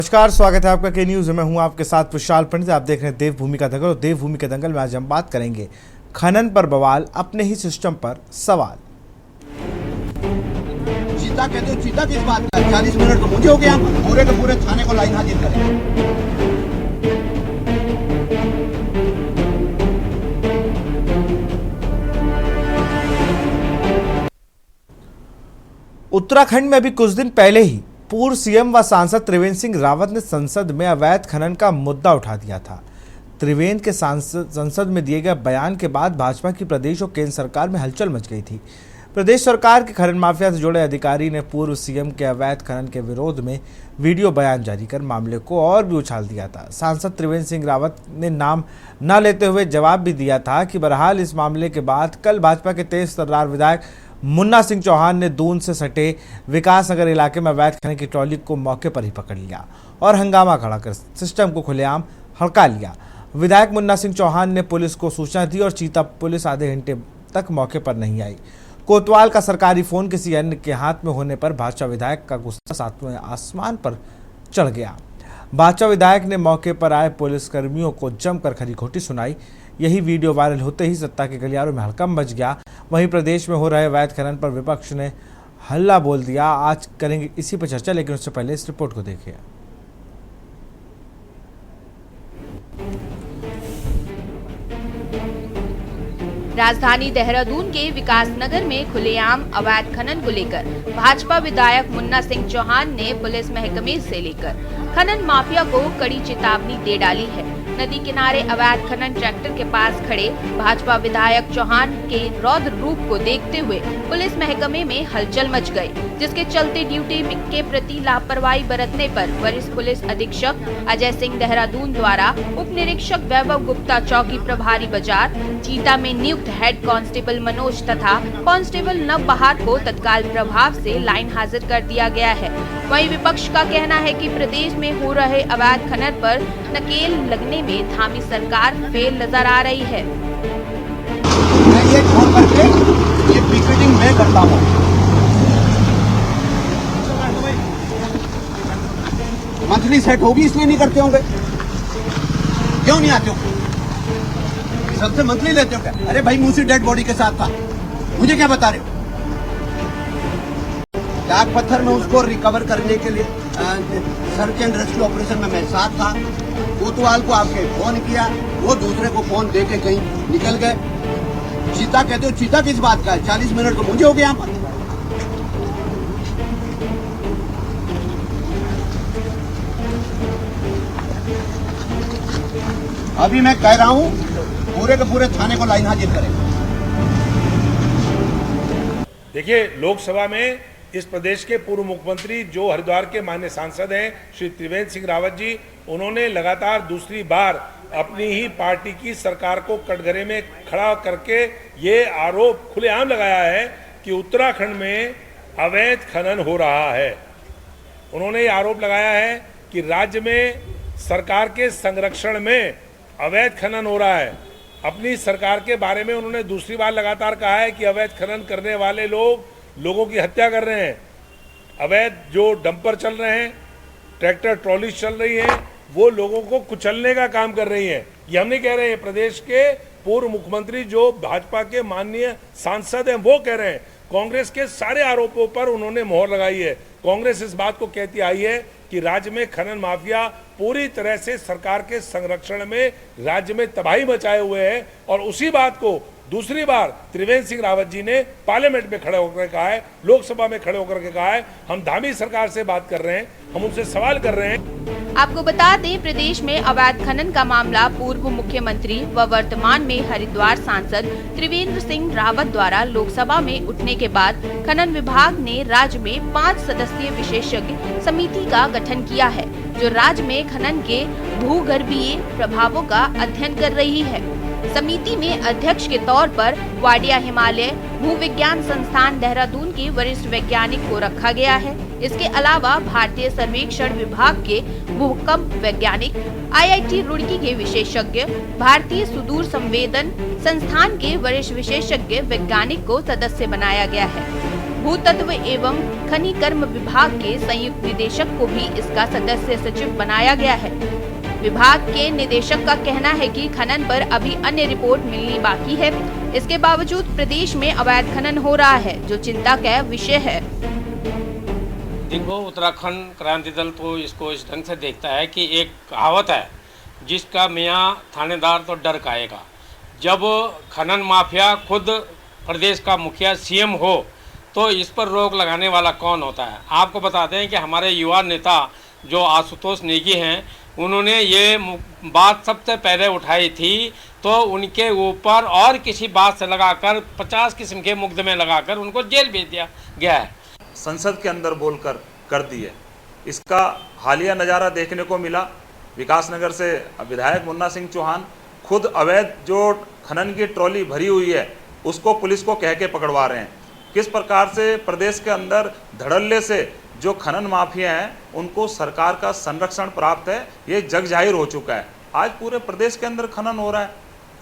नमस्कार, स्वागत है आपका के न्यूज में। मैं हूं आपके साथ विशाल पंडित। आप देख रहे हैं देवभूमि का दंगल। और देवभूमि के दंगल में आज हम बात करेंगे खनन पर बवाल, अपने ही सिस्टम पर सवाल। चीता कहते हो, चीता किस बात का? 40 मिनट तो मुझे हो गया, पूरे के पूरे थाने को लाइन हाजिर करें। उत्तराखंड में अभी कुछ दिन पहले ही पूर्व सीएम व सांसद त्रिवेंद्र सिंह रावत ने संसद में अवैध खनन का मुद्दा उठा दिया था। त्रिवेंद्र के संसद में दिए गए बयान के बाद भाजपा की प्रदेश और केंद्र सरकार में हलचल मच गई थी। प्रदेश सरकार के खनन माफिया से जुड़े अधिकारी ने पूर्व सीएम के अवैध खनन के विरोध में वीडियो बयान जारी कर मामले को और भी उछाल दिया था। सांसद त्रिवेंद्र सिंह रावत ने नाम न लेते हुए जवाब भी दिया था कि बहरहाल इस मामले के बाद कल भाजपा के तेज तर्रार विधायक मुन्ना सिंह चौहान ने दून से सटे विकास नगर इलाके में अवैध खनन की ट्रॉली को मौके पर ही पकड़ लिया और हंगामा खड़ा कर सिस्टम को खुलेआम हड़का लिया। विधायक मुन्ना सिंह चौहान ने पुलिस को सूचना दी और चीता पुलिस आधे घंटे तक मौके पर नहीं आई। कोतवाल का सरकारी फोन किसी अन्य के हाथ में होने पर भाजपा विधायक का गुस्सा सातवें आसमान पर चढ़ गया। भाजपा विधायक ने मौके पर आए पुलिसकर्मियों को जमकर खरी खोटी सुनाई। यही वीडियो वायरल होते ही सत्ता के गलियारों में हड़कंप मच गया। वहीं प्रदेश में हो रहे अवैध खनन पर विपक्ष ने हल्ला बोल दिया। आज करेंगे इसी पर चर्चा, लेकिन उससे पहले इस रिपोर्ट को देखिए। राजधानी देहरादून के विकास नगर में खुलेआम अवैध खनन को लेकर भाजपा विधायक मुन्ना सिंह चौहान ने पुलिस महकमे से लेकर खनन माफिया को कड़ी चेतावनी दे डाली है। नदी किनारे अवैध खनन ट्रैक्टर के पास खड़े भाजपा विधायक चौहान के रौद्र रूप को देखते हुए पुलिस महकमे में हलचल मच गई, जिसके चलते ड्यूटी के प्रति लापरवाही बरतने पर वरिष्ठ पुलिस अधीक्षक अजय सिंह देहरादून द्वारा उप निरीक्षक वैभव गुप्ता, चौकी प्रभारी बाजार चीता में नियुक्त हेड कांस्टेबल मनोज तथा कांस्टेबल नव बहार को तत्काल प्रभाव से लाइन हाजिर कर दिया गया है। वहीं विपक्ष का कहना है कि प्रदेश में हो रहे अवैध खनन पर नकेल लगने में थामी सरकार फेल नजर आ रही है। मैं ये फोन करके ये पिकेटिंग मैं करता हूँ। मंथली सेट होगी इसलिए नहीं करते होंगे। क्यों नहीं आते हो? सबसे मंथली लेते हो क्या? अरे भाई मूसी डेड बॉडी के साथ था, मुझे क्या बता रहे हो? डाक पत्थर में उसको रिकवर करने के लिए सर्च एंड रेस्क्यू ऑपरेशन में मैं साथ था। कोतवाल को आपके फोन किया, वो दूसरे को फोन दे के कहीं निकल गए। चीता कहते हो, चीता किस बात का? 40 मिनट तो मुझे हो गया। यहाँ पर अभी मैं कह रहा हूँ पूरे के पूरे थाने को लाइन हाजिर करें। देखिए, लोकसभा में इस प्रदेश के पूर्व मुख्यमंत्री जो हरिद्वार के माननीय सांसद हैं श्री त्रिवेंद्र सिंह रावत जी, उन्होंने लगातार दूसरी बार अपनी ही पार्टी की सरकार को कटघरे में खड़ा करके ये आरोप खुलेआम लगाया है कि उत्तराखंड में अवैध खनन हो रहा है। उन्होंने ये आरोप लगाया है कि राज्य में सरकार के संरक्षण में अवैध खनन हो रहा है। अपनी सरकार के बारे में उन्होंने दूसरी बार लगातार कहा है कि अवैध खनन करने वाले लोगों की हत्या कर रहे हैं। अवैध जो डंपर चल रहे हैं, ट्रैक्टर ट्रॉली चल रही हैं, वो लोगों को कुचलने का काम कर रही हैं। ये हम नहीं कह रहे हैं, प्रदेश के पूर्व मुख्यमंत्री जो भाजपा के माननीय सांसद हैं वो कह रहे हैं। कांग्रेस के सारे आरोपों पर उन्होंने मोहर लगाई है। कांग्रेस इस बात को कहती आई है कि राज्य में खनन माफिया पूरी तरह से सरकार के संरक्षण में राज्य में तबाही मचाए हुए है। और उसी बात को दूसरी बार त्रिवेंद्र सिंह रावत जी ने पार्लियामेंट में खड़े होकर कहा है, लोकसभा में खड़े होकर के कहा है, हम धामी सरकार से बात कर रहे हैं, हम उनसे सवाल कर रहे हैं। आपको बता दें, प्रदेश में अवैध खनन का मामला पूर्व मुख्यमंत्री व वर्तमान में हरिद्वार सांसद त्रिवेंद्र सिंह रावत द्वारा लोकसभा में उठने के बाद खनन विभाग ने राज्य में 5 सदस्यीय विशेषज्ञ समिति का गठन किया है, जो राज्य में खनन के भूगर्भीय प्रभावों का अध्ययन कर रही है। समिति में अध्यक्ष के तौर पर वाडिया हिमालय भूविज्ञान संस्थान देहरादून के वरिष्ठ वैज्ञानिक को रखा गया है। इसके अलावा भारतीय सर्वेक्षण विभाग के भूकंप वैज्ञानिक, IIT रुड़की के विशेषज्ञ, भारतीय सुदूर संवेदन संस्थान के वरिष्ठ विशेषज्ञ वैज्ञानिक को सदस्य बनाया गया है। भूतत्व एवं खनिकर्म विभाग के संयुक्त निदेशक को भी इसका सदस्य सचिव बनाया गया है। विभाग के निदेशक का कहना है कि खनन पर अभी अन्य रिपोर्ट मिलनी बाकी है। इसके बावजूद प्रदेश में अवैध खनन हो रहा है, जो चिंता का विषय है। देखो, उत्तराखंड क्रांति दल तो इसको इस ढंग से देखता है कि एक कहावत है, जिसका मियाँ थानेदार तो डर खाएगा। जब खनन माफिया खुद प्रदेश का मुखिया सीएम हो तो इस पर रोक लगाने वाला कौन होता है। आपको बताते हैं कि हमारे युवा नेता जो आशुतोष नेगी हैं, उन्होंने ये बात सबसे पहले उठाई थी, तो उनके ऊपर और किसी बात से लगाकर 50 किस्म के मुकदमे लगाकर उनको जेल भेज दिया गया है। संसद के अंदर बोलकर कर दी है। इसका हालिया नज़ारा देखने को मिला। विकासनगर से विधायक मुन्ना सिंह चौहान खुद अवैध जो खनन की ट्रॉली भरी हुई है उसको पुलिस को कह के पकड़वा रहे हैं। किस प्रकार से प्रदेश के अंदर धड़ल्ले से जो खनन माफिया हैं उनको सरकार का संरक्षण प्राप्त है, ये जग जाहिर हो चुका है। आज पूरे प्रदेश के अंदर खनन हो रहा है।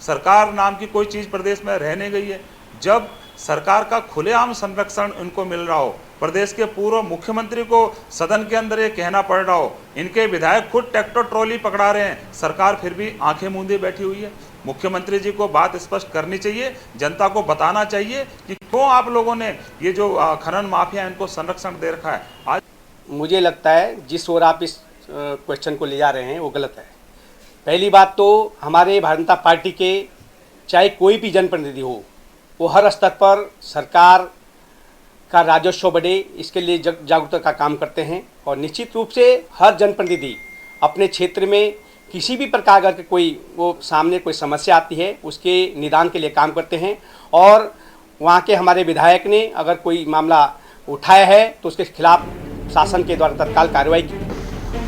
सरकार नाम की कोई चीज़ प्रदेश में रह नहीं गई है। जब सरकार का खुलेआम संरक्षण इनको मिल रहा हो, प्रदेश के पूर्व मुख्यमंत्री को सदन के अंदर ये कहना पड़ रहा हो, इनके विधायक खुद ट्रैक्टर ट्रॉली पकड़ा रहे हैं, सरकार फिर भी आंखें मूंदे बैठी हुई है। मुख्यमंत्री जी को बात स्पष्ट करनी चाहिए, जनता को बताना चाहिए कि क्यों आप लोगों ने ये जो खनन माफिया इनको संरक्षण दे रखा है। आज मुझे लगता है जिस ओर आप इस क्वेश्चन को ले जा रहे हैं वो गलत है। पहली बात तो हमारे भारतीय जनता पार्टी के चाहे कोई भी जनप्रतिनिधि हो, वो हर स्तर पर सरकार का राजस्व बढ़े इसके लिए जागरूकता का काम करते हैं। और निश्चित रूप से हर जनप्रतिनिधि अपने क्षेत्र में किसी भी प्रकार का कोई वो सामने कोई समस्या आती है उसके निदान के लिए काम करते हैं। और वहाँ के हमारे विधायक ने अगर कोई मामला उठाया है तो उसके खिलाफ शासन के द्वारा तत्काल कार्रवाई की।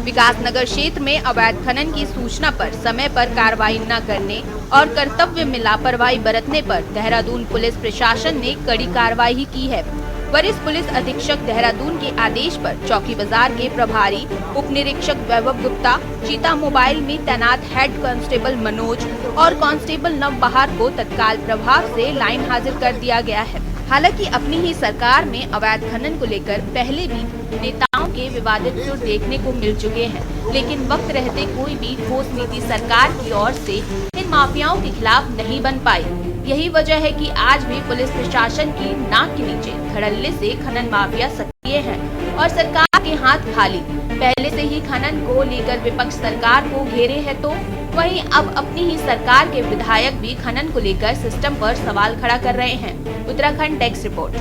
विकासनगर क्षेत्र में अवैध खनन की सूचना पर समय पर कार्रवाई न करने और कर्तव्य में लापरवाही बरतने पर देहरादून पुलिस प्रशासन ने कड़ी कार्रवाई की है। वरिष्ठ पुलिस अधीक्षक देहरादून के आदेश पर चौकी बाजार के प्रभारी उप निरीक्षक वैभव गुप्ता, चीता मोबाइल में तैनात हेड कांस्टेबल मनोज और कांस्टेबल नव बहार को तत्काल प्रभाव से लाइन हाजिर कर दिया गया है। हालांकि अपनी ही सरकार में अवैध खनन को लेकर पहले भी नेताओं के विवादित सुर देखने को मिल चुके हैं, लेकिन वक्त रहते कोई भी ठोस नीति सरकार की ओर से इन माफियाओं के खिलाफ नहीं बन पाई। यही वजह है कि आज भी पुलिस प्रशासन की नाक के नीचे धड़ल्ले से खनन माफिया सक्रिय है और सरकार के हाथ खाली। पहले से ही खनन को लेकर विपक्ष सरकार को घेरे है, तो वहीं अब अपनी ही सरकार के विधायक भी खनन को लेकर सिस्टम पर सवाल खड़ा कर रहे हैं। Uttarakhand desk report.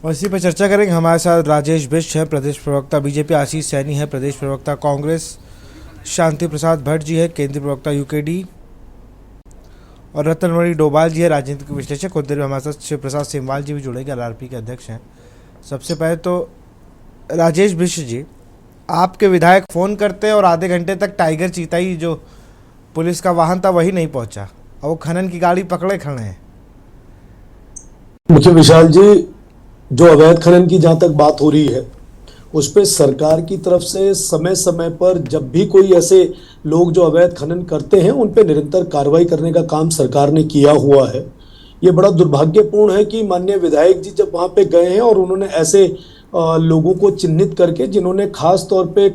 और इसी पर चर्चा करेंगे। हमारे साथ राजेश बिष्ट है, प्रदेश प्रवक्ता बीजेपी, आशीष सैनी है, प्रदेश प्रवक्ता कांग्रेस, शांति प्रसाद भट्ट जी है, केंद्रीय प्रवक्ता यूकेडी, और रतनमणि डोभाल जी है, राजनीतिक विश्लेषक। और देर में हमारे साथ शिव प्रसाद सेमवाल जी भी जुड़ेंगे, LRP के अध्यक्ष हैं। सबसे पहले तो राजेश बिष्ट जी, आपके विधायक फ़ोन करते हैं और आधे घंटे तक टाइगर चीता ही जो पुलिस का वाहन था वही नहीं पहुंचा और वो खनन की गाड़ी पकड़े खड़े हैं। मुख्य विशाल जी, जो अवैध खनन की जहाँ तक बात हो रही है उस पर सरकार की तरफ से समय समय पर जब भी कोई ऐसे लोग जो अवैध खनन करते हैं उन पर निरंतर कार्रवाई करने का काम सरकार ने किया हुआ है। ये बड़ा दुर्भाग्यपूर्ण है कि माननीय विधायक जी जब वहाँ पे गए हैं और उन्होंने ऐसे लोगों को चिन्हित करके जिन्होंने खास तौर पे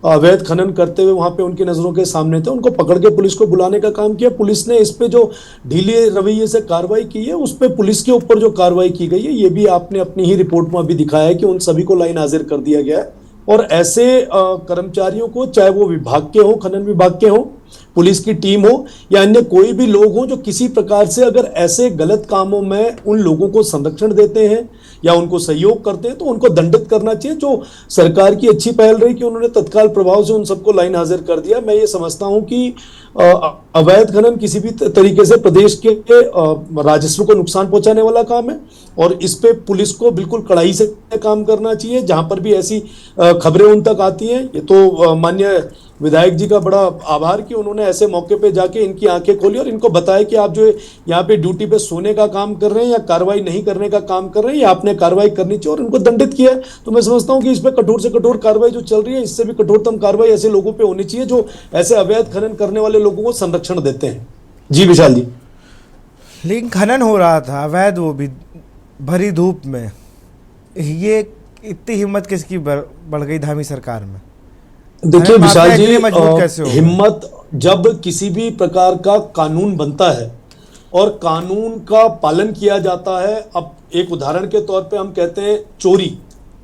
अवैध खनन करते हुए वहाँ पे उनकी नज़रों के सामने थे, उनको पकड़ के पुलिस को बुलाने का काम किया। पुलिस ने इस पे जो ढीले रवैये से कार्रवाई की है उस पे पुलिस के ऊपर जो कार्रवाई की गई है ये भी आपने अपनी ही रिपोर्ट में अभी दिखाया है कि उन सभी को लाइन हाजिर कर दिया गया है। और ऐसे कर्मचारियों को, चाहे वो विभाग के हो, खनन विभाग के हो, पुलिस की टीम हो या अन्य कोई भी लोग हों जो किसी प्रकार से अगर ऐसे गलत कामों में उन लोगों को संरक्षण देते हैं या उनको सहयोग करते हैं तो उनको दंडित करना चाहिए। जो सरकार की अच्छी पहल रही कि उन्होंने तत्काल प्रभाव से उन सबको लाइन हाजिर कर दिया। मैं ये समझता हूं कि अवैध खनन किसी भी तरीके से प्रदेश के राजस्व को नुकसान पहुंचाने वाला काम है और इस पे पुलिस को बिल्कुल कड़ाई से काम करना चाहिए। जहां पर भी ऐसी खबरें उन तक आती हैं, ये तो माननीय विधायक जी का बड़ा आभार कि उन्होंने ऐसे मौके पे जाके इनकी आंखें खोली और इनको बताया कि आप जो यहाँ पे ड्यूटी पे सोने का काम कर रहे हैं या कार्रवाई नहीं करने का काम कर रहे हैं या आपने कार्रवाई करनी चाहिए, और इनको दंडित किया है। तो मैं समझता हूँ कि इस पर कठोर से कठोर कार्रवाई जो चल रही है इससे भी कठोरतम कार्रवाई ऐसे लोगों पे होनी चाहिए जो ऐसे अवैध खनन करने वाले लोगों को संरक्षण देते हैं। जी विशाल जी। लेकिन खनन हो रहा था अवैध, वो भी भरी धूप में। ये इतनी हिम्मत किसकी बढ़ गई धामी सरकार में? देखिए विशाल जी, मजबूत कैसे होगा? हिम्मत जब किसी भी प्रकार का कानून बनता है और कानून का पालन किया जाता है। अब एक उदाहरण के तौर पे हम कहते हैं चोरी,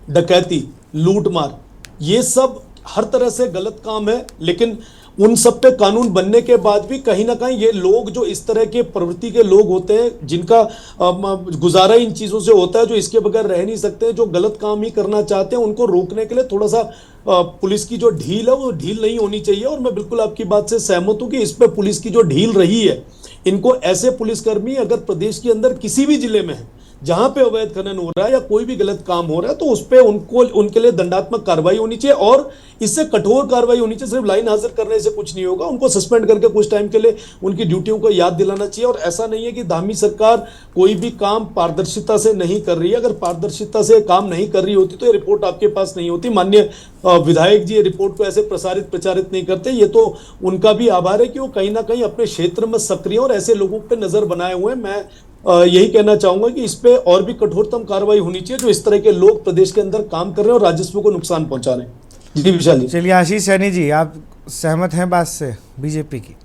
डकैती, लूटमार, ये सब हर तरह से गलत काम है, लेकिन उन सब पे कानून बनने के बाद भी कहीं ना कहीं ये लोग जो इस तरह के प्रवृत्ति के लोग होते हैं, जिनका गुजारा इन चीज़ों से होता है, जो इसके बगैर रह नहीं सकते, जो गलत काम ही करना चाहते हैं, उनको रोकने के लिए थोड़ा सा पुलिस की जो ढील है वो ढील नहीं होनी चाहिए। और मैं बिल्कुल आपकी बात से सहमत हूं कि इस पे पुलिस की जो ढील रही है, इनको ऐसे पुलिसकर्मी अगर प्रदेश के अंदर किसी भी जिले में है जहां पे अवैध खनन हो रहा है या कोई भी गलत काम हो रहा है, तो उस पे उनके लिए दंडात्मक कार्रवाई होनी चाहिए और इससे कठोर कार्रवाई होनी चाहिए। सिर्फ लाइन हाजिर करने से कुछ नहीं होगा, उनको सस्पेंड करके कुछ टाइम के लिए उनकी ड्यूटियों को याद दिलाना चाहिए। और ऐसा नहीं है कि धामी सरकार कोई भी काम पारदर्शिता से नहीं कर रही है। अगर पारदर्शिता से काम नहीं कर रही होती तो ये रिपोर्ट आपके पास नहीं होती। माननीय विधायक जी ये रिपोर्ट को ऐसे प्रचारित नहीं करते। ये तो उनका भी आभार है कि वो कहीं ना कहीं अपने क्षेत्र में सक्रिय और ऐसे लोगों पर नजर बनाए हुए हैं। मैं यही कहना चाहूंगा कि इस पे और भी कठोरतम कार्रवाई होनी चाहिए जो इस तरह के लोग प्रदेश के अंदर काम कर रहे हैं और राजस्व को नुकसान पहुंचा रहे हैं। जी विशाल जी। चलिए आशीष सैनी जी, आप सहमत हैं बात से बीजेपी की?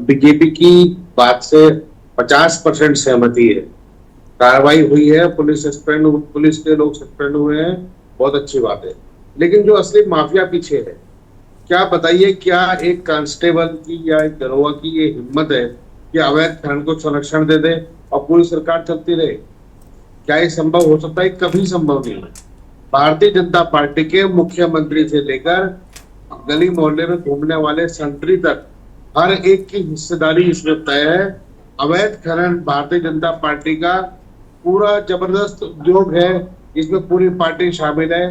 बीजेपी की बात से 50% सहमति है। कार्रवाई हुई है, पुलिस के लोग सस्पेंड हुए हैं, बहुत अच्छी बात है। लेकिन जो असली माफिया पीछे है, क्या बताइए, क्या एक कांस्टेबल की या एक दरोगा की ये हिम्मत है कि अवैध खनन को संरक्षण दे दे और पूरी सरकार चलती रहे? क्या ये संभव हो सकता है? कभी संभव नहीं है। भारतीय जनता पार्टी के मुख्यमंत्री से लेकर गली मोहल्ले में घूमने वाले संतरी तक हर एक की हिस्सेदारी इसमें तय है। अवैध खनन भारतीय जनता पार्टी का पूरा जबरदस्त उद्योग है, इसमें पूरी पार्टी शामिल है।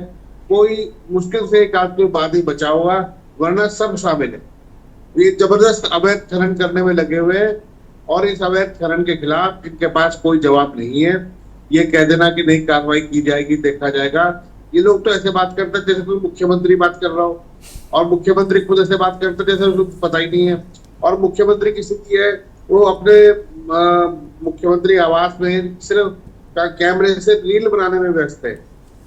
कोई मुश्किल से एक आदमी बाद ही बचा होगा, वरना सब शामिल है। ये जबरदस्त अवैध खनन करने में लगे हुए हैं और इस अवैध खनन के खिलाफ इनके पास कोई जवाब नहीं है। ये कह देना कि नहीं कार्रवाई की जाएगी, देखा जाएगा, ये लोग तो ऐसे बात करते हैं जैसे कोई मुख्यमंत्री बात कर रहा हो, और मुख्यमंत्री खुद ऐसे बात करते हैं जैसे उनको पता ही नहीं है। और मुख्यमंत्री की स्थिति है, वो अपने मुख्यमंत्री आवास में सिर्फ कैमरे से रील बनाने में व्यस्त है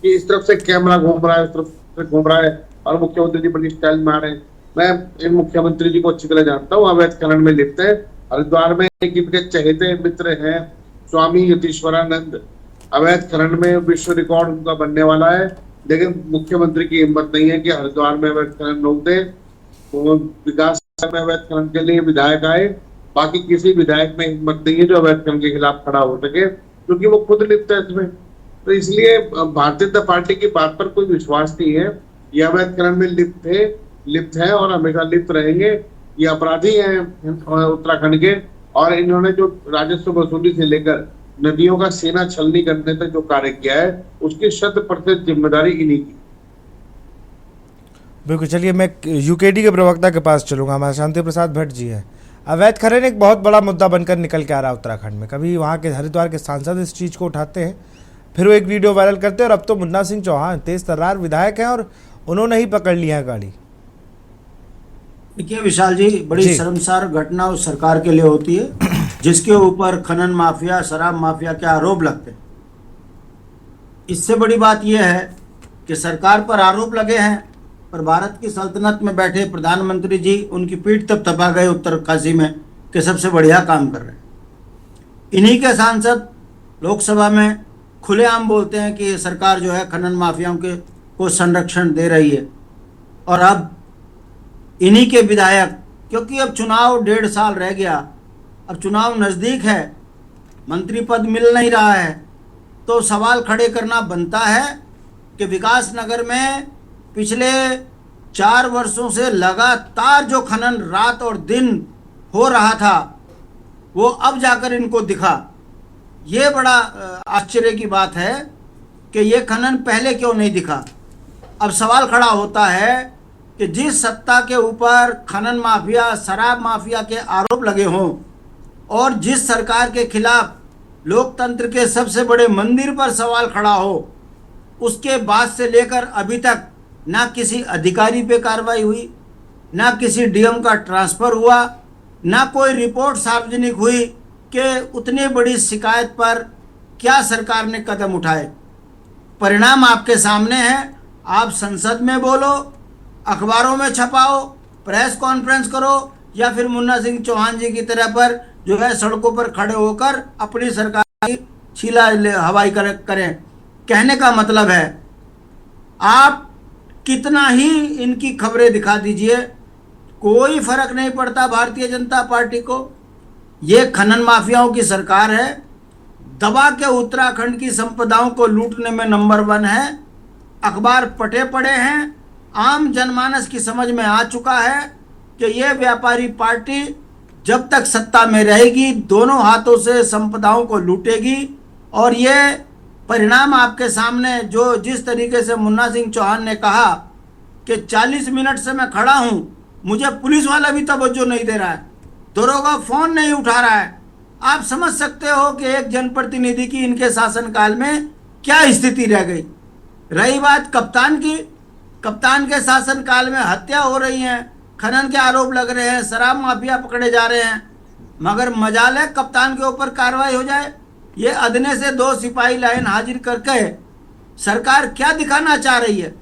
कि इस तरफ से कैमरा घूम रहा है, उस तरफ से घूम रहा है और मुख्यमंत्री जी बड़ी स्टाइल में आ रहे हैं। मैं इन मुख्यमंत्री जी को अच्छी तरह जानता हूँ, अवैध खनन में लिप्त है। हरिद्वार में एक इनके चहेते मित्र हैं स्वामी यतीश्वरानंद, अवैध खनन में विश्व रिकॉर्ड उनका बनने वाला है, लेकिन मुख्यमंत्री की हिम्मत नहीं है कि हरिद्वार में अवैध खनन रोक दे। तो विकास में अवैध खनन के लिए विधायक आए, बाकी किसी विधायक में हिम्मत नहीं है जो अवैध खनन के खिलाफ खड़ा हो सके, क्योंकि वो खुद लिप्त है इसमें। तो इसलिए भारतीय जनता पार्टी की बात पर कोई विश्वास नहीं है। ये अवैध खनन में लिप्त है और हमेशा लिप्त रहेंगे। ये अपराधी हैं उत्तराखंड के, और इन्होंने जो राजस्व वसूली से लेकर नदियों का सीना छलनी करने तक जो कार्य किया है, उसकी 100% जिम्मेदारी इन्हीं की। बिल्कुल। चलिए मैं यूकेडी के प्रवक्ता के पास चलूंगा, हमारे शांति प्रसाद भट्ट जी हैं। अवैध खनन एक बहुत बड़ा मुद्दा बनकर निकल के आ रहा है उत्तराखंड में। कभी वहाँ के हरिद्वार के सांसद इस चीज़ को उठाते हैं, फिर वो एक वीडियो वायरल करते हैं, और अब तो मुन्ना सिंह चौहान तेज तर्रार विधायक हैं और उन्होंने ही पकड़ लिया है गाड़ी। देखिए विशाल जी, बड़ी शर्मसार घटना उस सरकार के लिए होती है जिसके ऊपर खनन माफिया, शराब माफिया के आरोप लगते हैं। इससे बड़ी बात यह है कि सरकार पर आरोप लगे हैं, पर भारत की सल्तनत में बैठे प्रधानमंत्री जी उनकी पीठ तक तपा गए उत्तरकाशी में कि सबसे बढ़िया काम कर रहे हैं। इन्हीं के सांसद लोकसभा में खुलेआम बोलते हैं कि ये सरकार जो है खनन माफियाओं के को संरक्षण दे रही है। और अब इन्हीं के विधायक, क्योंकि अब चुनाव 1.5 साल रह गया, अब चुनाव नज़दीक है, मंत्री पद मिल नहीं रहा है, तो सवाल खड़े करना बनता है कि विकास नगर में पिछले 4 वर्षों से लगातार जो खनन रात और दिन हो रहा था, वो अब जाकर इनको दिखा। ये बड़ा आश्चर्य की बात है कि ये खनन पहले क्यों नहीं दिखा। अब सवाल खड़ा होता है कि जिस सत्ता के ऊपर खनन माफिया, शराब माफिया के आरोप लगे हों, और जिस सरकार के खिलाफ लोकतंत्र के सबसे बड़े मंदिर पर सवाल खड़ा हो, उसके बाद से लेकर अभी तक ना किसी अधिकारी पे कार्रवाई हुई, ना किसी डीएम का ट्रांसफ़र हुआ, ना कोई रिपोर्ट सार्वजनिक हुई कि उतनी बड़ी शिकायत पर क्या सरकार ने कदम उठाए। परिणाम आपके सामने है। आप संसद में बोलो, अखबारों में छपाओ, प्रेस कॉन्फ्रेंस करो, या फिर मुन्ना सिंह चौहान जी की तरह पर जो है सड़कों पर खड़े होकर अपनी सरकार की छीला हवाई करें। कहने का मतलब है आप कितना ही इनकी खबरें दिखा दीजिए, कोई फर्क नहीं पड़ता भारतीय जनता पार्टी को। ये खनन माफियाओं की सरकार है, दबा के उत्तराखंड की संपदाओं को लूटने में नंबर 1 है। अखबार पटे पड़े हैं, आम जनमानस की समझ में आ चुका है कि ये व्यापारी पार्टी जब तक सत्ता में रहेगी दोनों हाथों से संपदाओं को लूटेगी। और ये परिणाम आपके सामने, जो जिस तरीके से मुन्ना सिंह चौहान ने कहा कि 40 मिनट से मैं खड़ा हूं, मुझे पुलिस वाला भी तवज्जो नहीं दे रहा है, दरोगा फोन नहीं उठा रहा है। आप समझ सकते हो कि एक जनप्रतिनिधि की इनके शासनकाल में क्या स्थिति रह गई। रही बात कप्तान की, कप्तान के शासनकाल में हत्या हो रही है, खनन के आरोप लग रहे हैं, शराब माफिया पकड़े जा रहे हैं, मगर मजाल है कप्तान के ऊपर कार्रवाई हो जाए। ये अदने से 2 सिपाही लाइन हाजिर करके सरकार क्या दिखाना चाह रही है।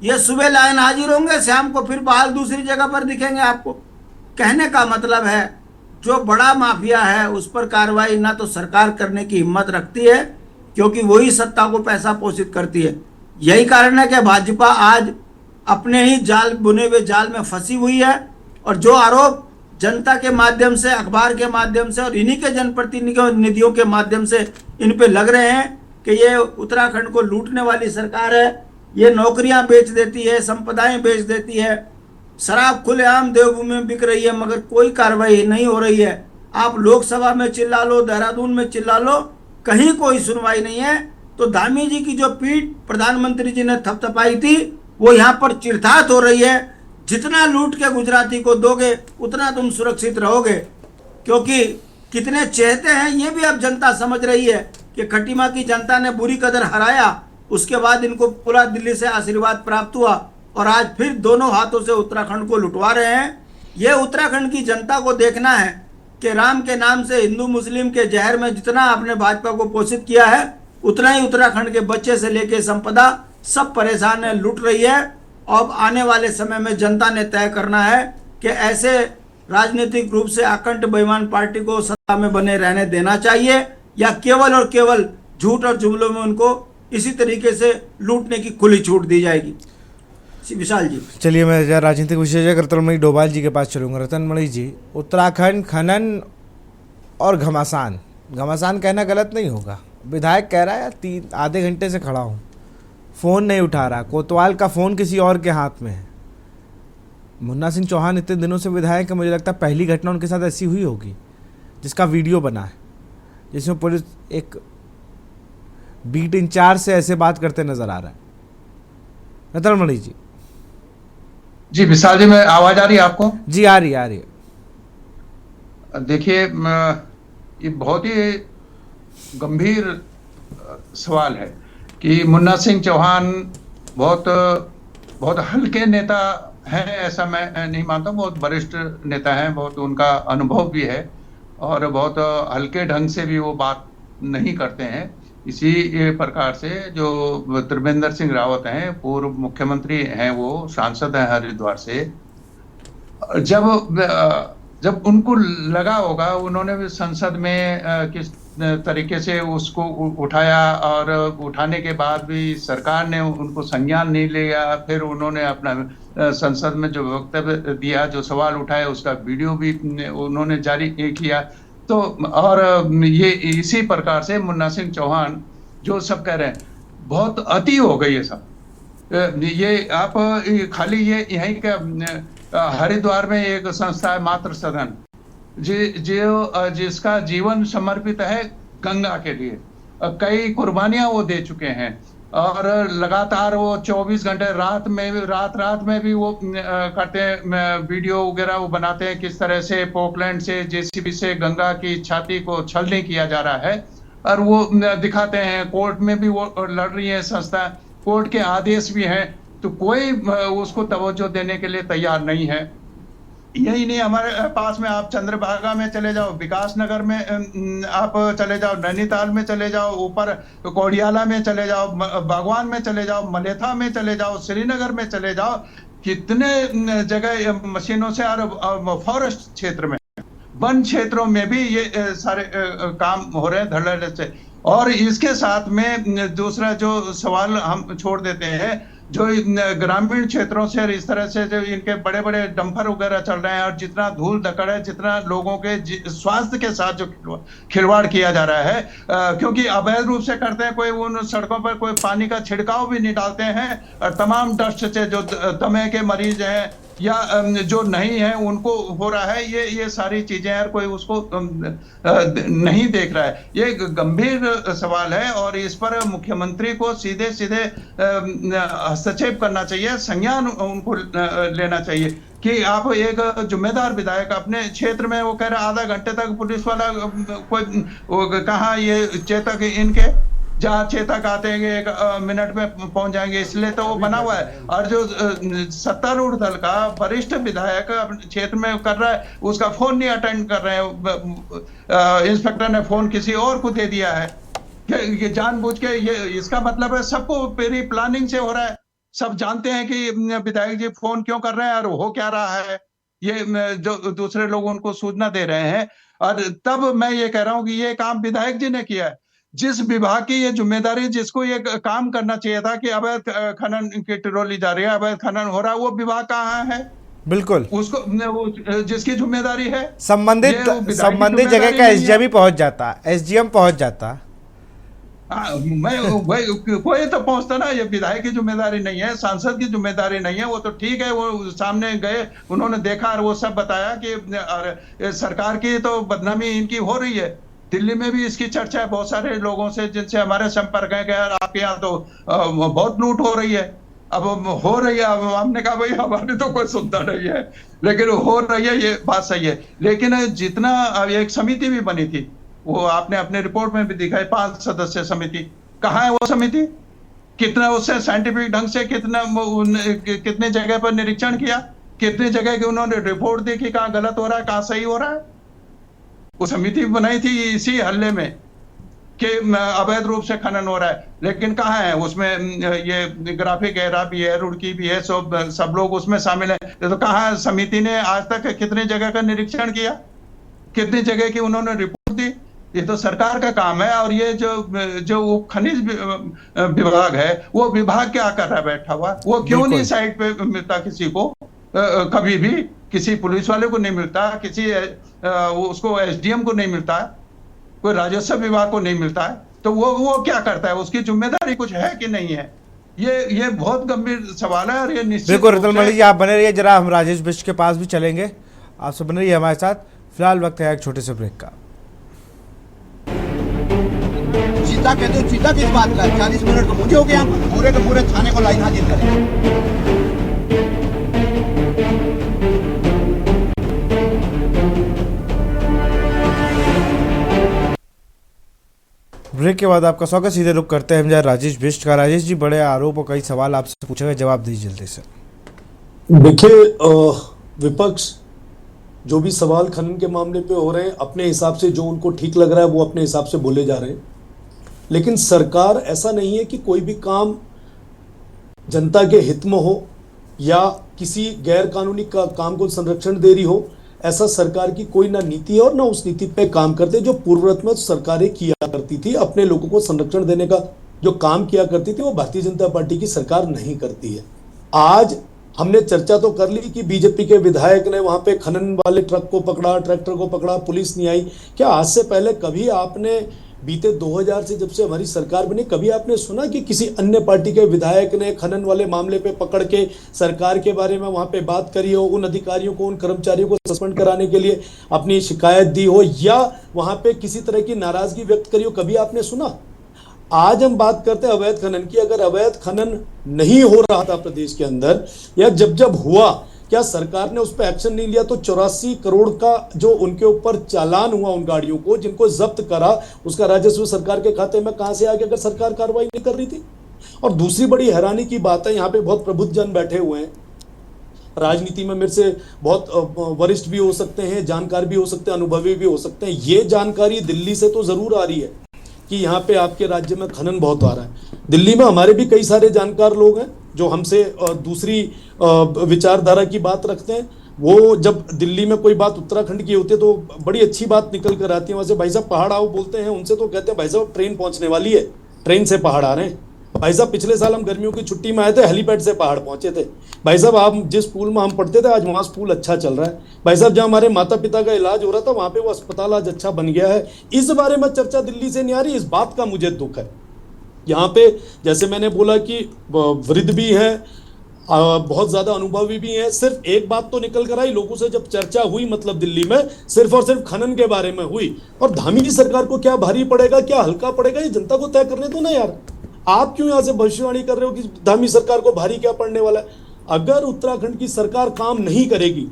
ये सुबह लाइन हाजिर होंगे, शाम को फिर बहाल दूसरी जगह पर दिखेंगे आपको। कहने का मतलब है जो बड़ा माफिया है उस पर कार्रवाई ना तो सरकार करने की हिम्मत रखती है, क्योंकि वही सत्ता को पैसा पोषित करती है। यही कारण है कि भाजपा आज अपने ही जाल बुने हुए जाल में फंसी हुई है। और जो आरोप जनता के माध्यम से, अखबार के माध्यम से और इन्हीं के जनप्रतिनिधियों के माध्यम से इन पे लग रहे हैं कि ये उत्तराखंड को लूटने वाली सरकार है, ये नौकरियां बेच देती है, संपदाएं बेच देती है, शराब खुलेआम देवभूमि में बिक रही है, मगर कोई कार्रवाई नहीं हो रही है। आप लोकसभा में चिल्ला लो, देहरादून में चिल्ला लो, कहीं कोई सुनवाई नहीं है। तो धामी जी की जो पीठ प्रधानमंत्री जी ने थपथपाई थी वो यहाँ पर चिरथात हो रही है। जितना लूट के गुजराती को दोगे उतना तुम सुरक्षित रहोगे, क्योंकि कितने चहेते हैं ये भी अब जनता समझ रही है कि खटीमा की जनता ने बुरी कदर हराया, उसके बाद इनको पूरा दिल्ली से आशीर्वाद प्राप्त हुआ और आज फिर दोनों हाथों से उत्तराखंड को लुटवा रहे हैं। ये उत्तराखंड की जनता को देखना है कि राम के नाम से हिंदू मुस्लिम के जहर में जितना आपने भाजपा को पोषित किया है, उतना ही उत्तराखंड के बच्चे से लेके संपदा सब परेशान है, लूट रही है। अब आने वाले समय में जनता ने तय करना है कि ऐसे राजनीतिक रूप से आकंठ बेईमान पार्टी को सत्ता में बने रहने देना चाहिए या केवल और केवल झूठ और जुमलों में उनको इसी तरीके से लूटने की खुली छूट दी जाएगी। विशाल जी, चलिए मैं राजनीतिक विशेषज्ञ रतनमणि डोभाल जी के पास चलूंगा। रतनमणि जी, उत्तराखंड खनन और घमासान, घमासान कहना गलत नहीं होगा, विधायक कह रहा है आधे घंटे से खड़ा हूँ, फ़ोन नहीं उठा रहा, कोतवाल का फ़ोन किसी और के हाथ में है। मुन्ना सिंह चौहान इतने दिनों से विधायक है, मुझे लगता है पहली घटना उनके साथ ऐसी हुई होगी जिसका वीडियो बना है, जिसमें पुलिस एक बीट इंचार्ज से ऐसे बात करते नजर आ रहा है। रतनमणि जी। जी विशाल जी, मैं आवाज आ रही है आपको? जी आ रही है। देखिए, ये बहुत ही गंभीर सवाल है कि मुन्ना सिंह चौहान बहुत हल्के नेता हैं, ऐसा मैं नहीं मानता। बहुत वरिष्ठ नेता हैं, बहुत उनका अनुभव भी है और बहुत हल्के ढंग से भी वो बात नहीं करते हैं। इसी प्रकार से जो त्रिवेंद्र सिंह रावत हैं, पूर्व मुख्यमंत्री हैं, वो सांसद हैं हरिद्वार से, जब उनको लगा होगा, उन्होंने भी संसद में किस तरीके से उसको उठाया और उठाने के बाद भी सरकार ने उनको संज्ञान नहीं लिया। फिर उन्होंने अपना संसद में जो वक्तव्य दिया, जो सवाल उठाए, उसका वीडियो भी उन्होंने जारी किया। तो और ये इसी प्रकार से मुन्ना सिंह चौहान जो सब कह रहे हैं, बहुत अति हो गई है सब। ये आप खाली ये यहीं का हरिद्वार में एक संस्था है मातृ सदन, जिसका जीवन समर्पित है गंगा के लिए। कई कुर्बानियां वो दे चुके हैं और लगातार वो 24 घंटे रात में भी वो करते हैं, वीडियो वगैरह वो बनाते हैं किस तरह से पोकलैंड से, जेसीबी से गंगा की छाती को छलनी किया जा रहा है और वो दिखाते हैं। कोर्ट में भी वो लड़ रही है संस्था, कोर्ट के आदेश भी हैं, तो कोई उसको तवज्जो देने के लिए तैयार नहीं है। यही नहीं, हमारे पास में आप चंद्रभागा में चले जाओ, विकास नगर में आप चले जाओ, नैनीताल में चले जाओ, ऊपर कोडियाला में चले जाओ, बागवान में चले जाओ, मलेथा में चले जाओ, श्रीनगर में चले जाओ, कितने जगह मशीनों से, और फॉरेस्ट क्षेत्र में, वन क्षेत्रों में भी ये सारे काम हो रहे हैं धड़ल्ले से। और इसके साथ में दूसरा जो सवाल हम छोड़ देते हैं, जो ग्रामीण क्षेत्रों से इस तरह से जो इनके बड़े बड़े डंपर वगैरह चल रहे हैं, और जितना धूल धकड़ है, जितना लोगों के स्वास्थ्य के साथ जो खिलवाड़ किया जा रहा है, क्योंकि अवैध रूप से करते हैं, कोई उन सड़कों पर कोई पानी का छिड़काव भी नहीं डालते हैं, और तमाम डस्ट से जो दमे के मरीज हैं या जो नहीं है उनको हो रहा है, ये सारी चीजें यार कोई उसको नहीं देख रहा है। ये गंभीर सवाल है और इस पर मुख्यमंत्री को सीधे सीधे हस्तक्षेप करना चाहिए, संज्ञान उनको लेना चाहिए कि आप एक जिम्मेदार विधायक अपने क्षेत्र में, वो कह रहे आधा घंटे तक पुलिस वाला कोई कहाँ, ये चेतक इनके जहाँ चेतक आते हैं 1 मिनट में पहुंच जाएंगे, इसलिए तो वो बना हुआ है। और जो सत्तारूढ़ दल का वरिष्ठ विधायक क्षेत्र में कर रहा है, उसका फोन नहीं अटेंड कर रहे हैं, इंस्पेक्टर ने फोन किसी और को दे दिया है, ये जानबूझ के। ये इसका मतलब है सबको प्री प्लानिंग से हो रहा है, सब जानते हैं कि विधायक जी फोन क्यों कर रहे हैं और हो क्या रहा है, ये जो दूसरे लोग उनको सूचना दे रहे हैं। और तब मैं ये कह रहा हूँ कि ये काम विधायक जी ने किया है, जिस विभाग की ये जिम्मेदारी, जिसको ये काम करना चाहिए था कि अवैध खनन की ट्रोली जा रही है, अवैध खनन हो रहा है, वो विभाग कहाँ है? बिल्कुल, उसको जिसकी जिम्मेदारी है, संबंधित जगह का एसडीएम ही पहुंच जाता, एसडीएम पहुंच जाता। कोई तो पहुंचता ना, ये विधायक की जिम्मेदारी नहीं है, सांसद की जिम्मेदारी नहीं है। वो तो ठीक है, वो सामने गए, उन्होंने देखा और वो सब बताया कि सरकार की तो बदनामी इनकी हो रही है। दिल्ली में भी इसकी चर्चा है बहुत सारे लोगों से जिनसे हमारे संपर्क है कि यार आपके यहाँ तो बहुत लूट हो रही है। अब हो रही है, अब हमने कहा भाई हमारी तो कोई सुनता नहीं है, लेकिन हो रही है, ये बात सही है। लेकिन जितना एक समिति भी बनी थी, वो आपने अपने रिपोर्ट में भी दिखाई, 5 सदस्य समिति, कहाँ है वो समिति? कितना उससे साइंटिफिक ढंग से कितने जगह पर निरीक्षण किया, कितने जगह की उन्होंने रिपोर्ट दी कि कहाँ गलत हो रहा है, कहाँ सही हो रहा है? वो समिति बनाई थी इसी हल्ले में कि अवैध रूप से खनन हो रहा है, लेकिन कहाँ है उसमें? ये ग्राफिक एरा भी है, रुड़की भी है, सब लोग उसमें शामिल है। तो कहाँ समिति ने आज तक कितने जगह का निरीक्षण किया, कितनी जगह की उन्होंने रिपोर्ट दी? ये तो सरकार का काम है। और ये जो खनिज विभाग है, वो विभाग क्या कर रहा है बैठा हुआ? वो क्यों नहीं साइड पे मिलता किसी को? कभी भी किसी पुलिस वाले को नहीं मिलता, किसी उसको एसडीएम को नहीं मिलता, कोई राजस्व विभाग को नहीं मिलता है, तो वो क्या करता है? उसकी जिम्मेदारी कुछ है कि नहीं है? ये बहुत गंभीर सवाल है। और ये निश्चित बिल्कुल रतन मणि जी, आप बने रहिए, जरा हम राजेश बिष्ट के पास भी चलेंगे, आपसे बने रहिए हमारे साथ। फिलहाल वक्त है एक छोटे से ब्रेक का। चीता कहते हो, चीता किस बात का? 40 मिनट तो मुझे हो गया, पूरे के पूरे थाने को लाइन हाजिर करें। ब्रेक के बाद आपका स्वागत। सीधे रुक करते हैं हम जरा राजेश बिष्ट का। राजेश जी, बड़े आरोप और कई सवाल आपसे पूछे गए, जवाब दीजिए जल्दी से। देखिए, विपक्ष जो भी सवाल खनन के मामले पे हो रहे हैं, अपने हिसाब से जो उनको ठीक लग रहा है वो अपने हिसाब से बोले जा रहे हैं। लेकिन सरकार, ऐसा नहीं है कि कोई भी काम जनता के हित में हो या किसी गैर कानूनी काम को संरक्षण दे रही हो, ऐसा सरकार की कोई ना नीति है और ना उस नीति पे काम करते। जो पूर्ववत में सरकारें किया करती थी, अपने लोगों को संरक्षण देने का जो काम किया करती थी, वो भारतीय जनता पार्टी की सरकार नहीं करती है। आज हमने चर्चा तो कर ली कि बीजेपी के विधायक ने वहां पे खनन वाले ट्रक को पकड़ा, ट्रैक्टर को पकड़ा, पुलिस नहीं आई। क्या आज से पहले कभी आपने, बीते 2000 से जब से हमारी सरकार बनी, कभी आपने सुना कि किसी अन्य पार्टी के विधायक ने खनन वाले मामले पे पकड़ के सरकार के बारे में वहां पे बात करी हो, उन अधिकारियों को, उन कर्मचारियों को सस्पेंड कराने के लिए अपनी शिकायत दी हो या वहां पे किसी तरह की नाराजगी व्यक्त करी हो? कभी आपने सुना? आज हम बात करते हैं अवैध खनन की। अगर अवैध खनन नहीं हो रहा था प्रदेश के अंदर, या जब हुआ, क्या सरकार ने उस पर एक्शन नहीं लिया? तो 84 करोड़ का जो उनके ऊपर चालान हुआ उन गाड़ियों को जिनको जब्त करा, उसका राजस्व सरकार के खाते में कहां से आ गया अगर सरकार कार्रवाई नहीं कर रही थी? और दूसरी बड़ी हैरानी की बात है, यहाँ पे बहुत प्रबुद्ध जन बैठे हुए हैं, राजनीति में मेरे से बहुत वरिष्ठ भी हो सकते हैं, जानकार भी हो सकते हैं, अनुभवी भी हो सकते हैं। ये जानकारी दिल्ली से तो जरूर आ रही है कि यहाँ पे आपके राज्य में खनन बहुत आ रहा है। दिल्ली में हमारे भी कई सारे जानकार लोग हैं जो हमसे दूसरी विचारधारा की बात रखते हैं। वो जब दिल्ली में कोई बात उत्तराखंड की होती है तो बड़ी अच्छी बात निकल कर आती है। वैसे भाई साहब पहाड़ आओ बोलते हैं, उनसे तो कहते हैं भाई साहब ट्रेन पहुंचने वाली है, ट्रेन से पहाड़ आ रहे हैं। भाई साहब पिछले साल हम गर्मियों की छुट्टी में आए थे, हेलीपैड से पहाड़ पहुंचे थे। भाई साहब आप जिस स्कूल में हम पढ़ते थे आज वहाँ स्कूल अच्छा चल रहा है। भाई साहब जहाँ हमारे माता पिता का इलाज हो रहा था वहाँ पे वो अस्पताल आज अच्छा बन गया है। इस बारे में चर्चा दिल्ली से नहीं आ रही, इस बात का मुझे दुख है। यहाँ पे जैसे मैंने बोला कि वृद्ध भी है, बहुत ज्यादा अनुभवी भी है। सिर्फ एक बात तो निकल कर आई, लोगों से जब चर्चा हुई मतलब दिल्ली में सिर्फ और सिर्फ खनन के बारे में हुई। और धामी की सरकार को क्या भारी पड़ेगा क्या हल्का पड़ेगा ये जनता को तय करने दो ना यार। आप क्यों यहाँ से भविष्यवाणी कर रहे हो कि धामी सरकार को भारी क्या पड़ने वाला है। अगर उत्तराखंड की सरकार काम नहीं करेगी,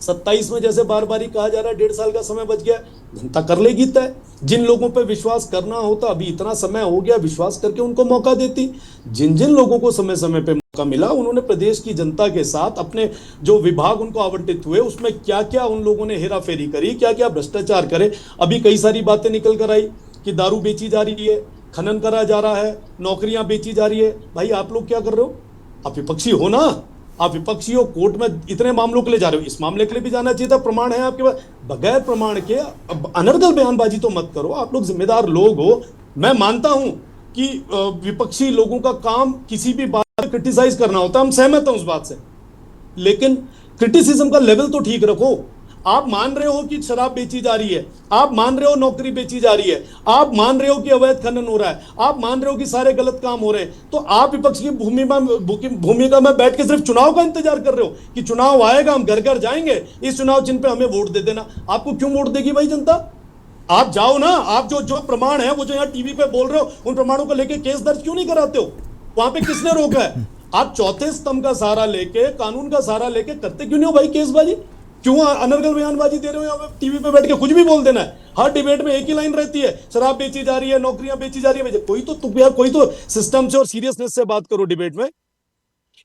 27 में जैसे बार बार कहा जा रहा है 1.5 साल का समय बच गया, जनता कर लेगी तय। जिन लोगों पे विश्वास करना होता, अभी इतना समय हो गया, विश्वास करके उनको मौका देती। जिन जिन लोगों को समय समय पे मौका मिला उन्होंने प्रदेश की जनता के साथ अपने जो विभाग उनको आवंटित हुए उसमें क्या क्या उन लोगों ने हेरा फेरी करी, क्या क्या भ्रष्टाचार करे। अभी कई सारी बातें निकल कर आई कि दारू बेची जा रही है, खनन करा जा रहा है, नौकरियां बेची जा रही है। भाई आप लोग क्या कर रहे हो? आप विपक्षी हो ना, आप विपक्षी हो, कोर्ट में इतने मामलों के लिए जा रहे हो, इस मामले के लिए भी जाना चाहिए था। प्रमाण है आपके पास, बगैर प्रमाण के अनर्गल बयानबाजी तो मत करो। आप लोग जिम्मेदार लोग हो। मैं मानता हूं कि विपक्षी लोगों का काम किसी भी बात पर क्रिटिसाइज करना होता है, हम सहमत हैं उस बात से, लेकिन क्रिटिसिज्म का लेवल तो ठीक रखो। आप मान रहे हो कि शराब बेची जा रही है, आप मान रहे हो नौकरी बेची जा रही है, आप मान रहे हो कि अवैध खनन हो रहा है, आप मान रहे हो कि सारे गलत काम हो रहे हैं, तो आप विपक्ष की भूमिका में बैठ के सिर्फ चुनाव का इंतजार कर रहे हो कि चुनाव आएगा हम घर घर जाएंगे, इस चुनाव चिन्ह पे हमें वोट दे देना। आपको क्यों वोट देगी भाई जनता? आप जाओ ना, आप जो प्रमाण है वो जो यहाँ टीवी पे बोल रहे हो उन प्रमाणों को लेके केस दर्ज क्यों नहीं कराते हो? वहां पे किसने रोका है? आप चौथे स्तंभ का सहारा लेके, कानून का सहारा लेके करते क्यों नहीं हो भाई केसबाजी? क्यों अनर्गल बयानबाजी दे रहे हो? यहाँ टीवी पे बैठ के कुछ भी बोल देना है। हर डिबेट में एक ही लाइन रहती है, शराब बेची जा रही है, नौकरियां बेची जा रही है। कोई तो सिस्टम से और सीरियसनेस से बात करो डिबेट में।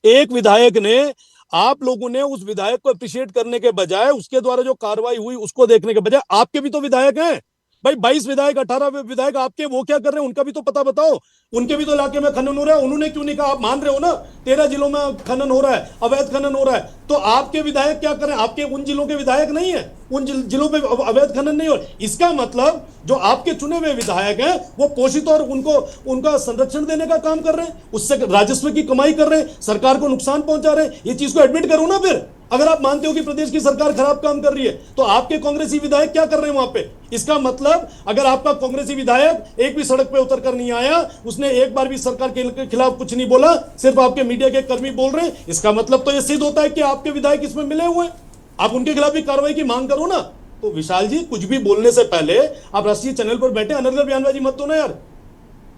एक विधायक ने, आप लोगों ने उस विधायक को अप्रिशिएट करने के बजाय, उसके द्वारा जो कार्रवाई हुई उसको देखने के बजाय, आपके भी तो विधायक हैं भाई, 22 विधायक 18 विधायक आपके, वो क्या कर रहे हैं उनका भी तो पता बताओ। उनके भी तो इलाके में खनन हो रहा है, उन्होंने क्यों नहीं कहा? आप मान रहे हो ना 13 जिलों में खनन हो रहा है, अवैध खनन हो रहा है, तो आपके विधायक क्या करें? आपके उन जिलों के विधायक नहीं है, उन जिलों पे अवैध खनन नहीं हो। इसका मतलब जो आपके चुने हुए विधायक हैं वो पोषित और उनका संरक्षण देने का काम कर रहे हैं, उससे राजस्व की कमाई कर रहे हैं, सरकार को नुकसान पहुंचा रहे हैं। ये चीज को एडमिट करो ना। फिर अगर आप मानते हो कि प्रदेश की सरकार खराब काम कर रही है तो आपके कांग्रेसी विधायक क्या कर रहे हैं वहां पे? इसका मतलब अगर आपका कांग्रेसी विधायक एक भी सड़क पे उतर कर नहीं आया, उसने एक बार भी सरकार के खिलाफ कुछ नहीं बोला, सिर्फ आपके मीडिया के कर्मी बोल रहे हैं, इसका मतलब तो यह सिद्ध होता है कि आपके विधायक इसमें मिले हुए हैं। आप उनके खिलाफ भी कार्रवाई की मांग करो ना। तो विशाल जी, कुछ भी बोलने से पहले आप राष्ट्रीय चैनल पर बैठे अनर्गल बयानबाजी मत दो ना यार।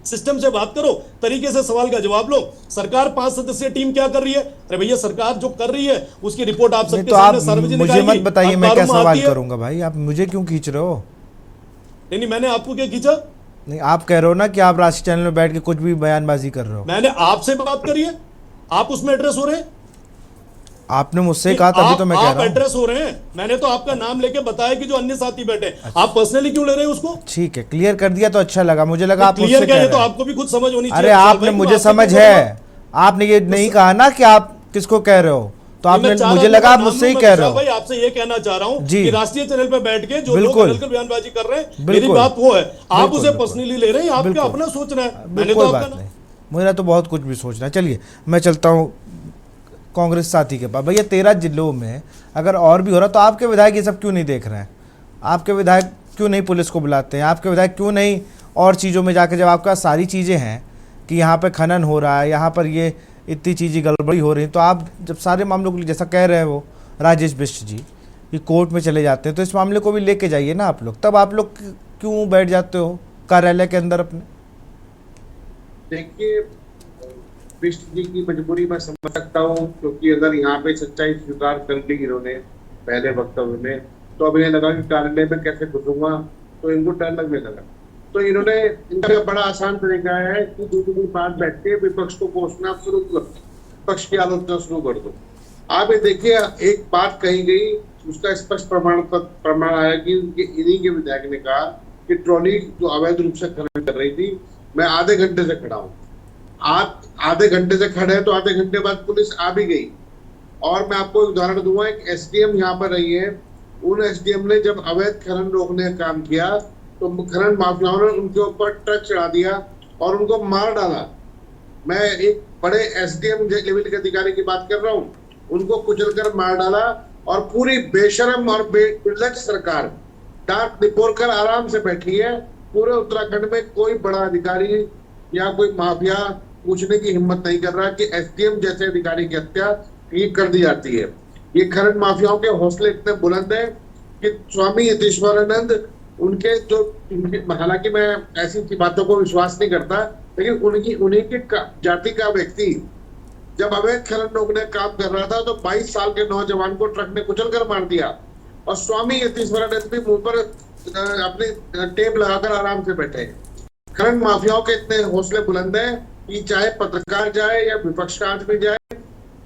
सिस्टम से बात करो, तरीके से सवाल का जवाब लो। सरकार 5 सदस्यीय टीम क्या कर रही है? अरे भैया, सरकार जो कर रही है उसकी रिपोर्ट आप सबके सामने सार्वजनिक मुझे मत बताइए, मैं क्या सवाल करूंगा भाई? आप मुझे क्यों खींच रहे हो? नहीं, मैंने आपको क्या खींचा? नहीं, आप कह रहे हो ना कि आप राष्ट्रीय चैनल में बैठ के कुछ भी बयानबाजी कर रहे हो। मैंने आपसे बात करी है, आप उसमें एड्रेस हो रहे हैं। आपने मुझसे कहा तभी तो मैं कह रहा हूं। आप एड्रेस हो रहे हैं, मैंने तो आपका नाम लेके बताया कि जो अन्य साथी बैठे। अच्छा। आप पर्सनली क्यों ले रहे हैं उसको? ठीक है, क्लियर कर दिया तो अच्छा लगा। मुझे लगा आप क्लियर क्या है, तो आपको भी खुद समझ होनी चाहिए। अरे आपने, मुझे समझ है, आपने ये नहीं कहा ना कि आप किसको कह रहे हो, तो आपने, मुझे लगा आप मुझसे ही कह रहे हो। भाई आपसे ये कहना चाह रहा हूँ कि राष्ट्रीय चैनल पे बैठ के जो लोग बयानबाजी कर रहे हैं, मेरी बात वो है, आप उसे पर्सनली ले रहे हैं, आपका अपना सोचना है। मैंने तो आपका नहीं, मेरा तो बहुत कुछ भी सोचना है। चलिए मैं चलता हूँ कांग्रेस साथी के पास। भैया 13 जिलों में अगर और भी हो रहा तो आपके विधायक ये सब क्यों नहीं देख रहे हैं? आपके विधायक क्यों नहीं पुलिस को बुलाते हैं? आपके विधायक क्यों नहीं और चीज़ों में जाकर, जब आपका सारी चीज़ें हैं कि यहाँ पे खनन हो रहा है, यहाँ पर ये इतनी चीज़ें गड़बड़ी हो रही हैं, तो आप जब सारे मामलों के लिए, जैसा कह रहे हैं वो राजेश बिष्ट जी, कि कोर्ट में चले जाते हैं, तो इस मामले को भी लेके जाइए ना आप लोग। तब आप लोग क्यों बैठ जाते हो कार्यालय के अंदर अपने? देखिए, बिष्ट जी की मजबूरी मैं समझ सकता हूँ, क्योंकि अगर यहाँ पे सच्चाई स्वीकार कर ली इन्होंने पहले वक्तव्य में, तो अब इन्हें लगा कि कार्यालय में कैसे घुसूंगा, तो इनको डर लगने लगा। तो इन्होंने, इनका बड़ा आसान तरीका है कि दूसरी बात बैठ के विपक्ष को कोसना शुरू कर, विपक्ष की आलोचना शुरू कर दो। आप ये देखिए, एक बात कही गई, उसका स्पष्ट प्रमाण आया कि इन्हीं के विधायक ने कहा कि ट्रॉली जो अवैध रूप से खनन कर रही थी, मैं आधे घंटे से खड़ा हूँ। आप आधे घंटे से खड़े हैं तो आधे घंटे बाद पुलिस आ भी गई। और मैं आपको एक उदाहरण दूंगा, एक एसडीएम यहाँ पर रही है, उन एसडीएम ने जब अवैध खनन रोकने का काम किया तो खनन माफियाओं ने उनके ऊपर ट्रक चढ़ा दिया और उनको मार डाला। मैं एक बड़े एसडीएम लेवल के अधिकारी की बात कर रहा हूँ, उनको कुचलकर मार डाला और पूरी बेशरम और बेलज्ज सरकार डांट निपोर कर आराम से बैठी है। पूरे उत्तराखंड में कोई बड़ा अधिकारी या कोई माफिया पूछने की हिम्मत नहीं कर रहा कि एसडीएम जैसे अधिकारी की हत्या कर दी जाती है। ये खनन माफियाओं के हौसले इतने बुलंद है कि स्वामी यतीश्वरानंद उनके जो, हालांकि मैं ऐसी बातों को विश्वास नहीं करता, लेकिन उन्हीं की जाति का व्यक्ति जब अवैध खनन रोकने का काम कर रहा था तो 22 साल के नौजवान को ट्रक ने कुचल कर मार दिया और स्वामी यतीश्वरानंद भी मुंह पर अपनी टेप लगाकर आराम से बैठे। खनन माफियाओं के इतने हौसले बुलंद है कि चाहे पत्रकार जाए या विपक्ष का आदमी जाए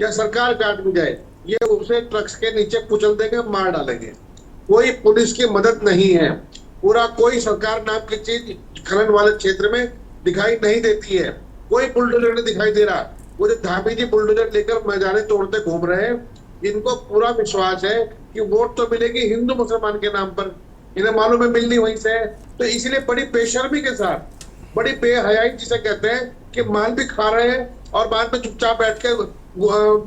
या सरकार का आदमी जाए, ये उसे ट्रक्स के नीचे कुचल देंगे, मार डालेंगे। कोई पुलिस की मदद नहीं है, पूरा कोई सरकार नाम की चीज खनन वाले क्षेत्र में दिखाई नहीं देती है। कोई बुलडोजर नहीं दिखाई दे रहा। वो जो धामी जी बुलडोजर लेकर मैदाने तोड़ते घूम रहे हैं, इनको पूरा विश्वास है कि वोट तो मिलेगी हिंदू मुसलमान के नाम पर, इन्हें मालूम है मिलनी वहीं से है। तो इसलिए बड़ी बेशर्मी के साथ, बड़ी बेहयाई जिसे कहते हैं, कि माल भी खा रहे हैं और बाद में चुपचाप बैठ के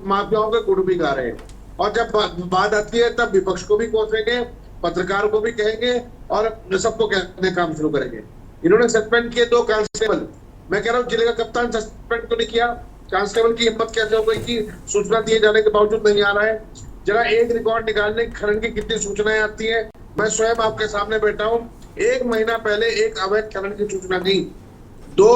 माफियाओं के गुड़ भी गा रहे हैं। और जब बात आती है तब विपक्ष को भी कोसेंगे, पत्रकार को भी कहेंगे और सबको कहने काम शुरू करेंगे। इन्होंने सस्पेंड किए 2 कांस्टेबल। मैं कह रहा हूँ जिले का कप्तान सस्पेंड तो नहीं किया, कांस्टेबल की हिम्मत कैसे हो गई कि सूचना दिए जाने के बावजूद नहीं आ रहा है। जरा एक रिकॉर्ड निकालने खनन की कितनी सूचनाएं आती है। मैं स्वयं आपके सामने बैठा हूँ, 1 महीना पहले एक अवैध खनन की सूचना दी, 2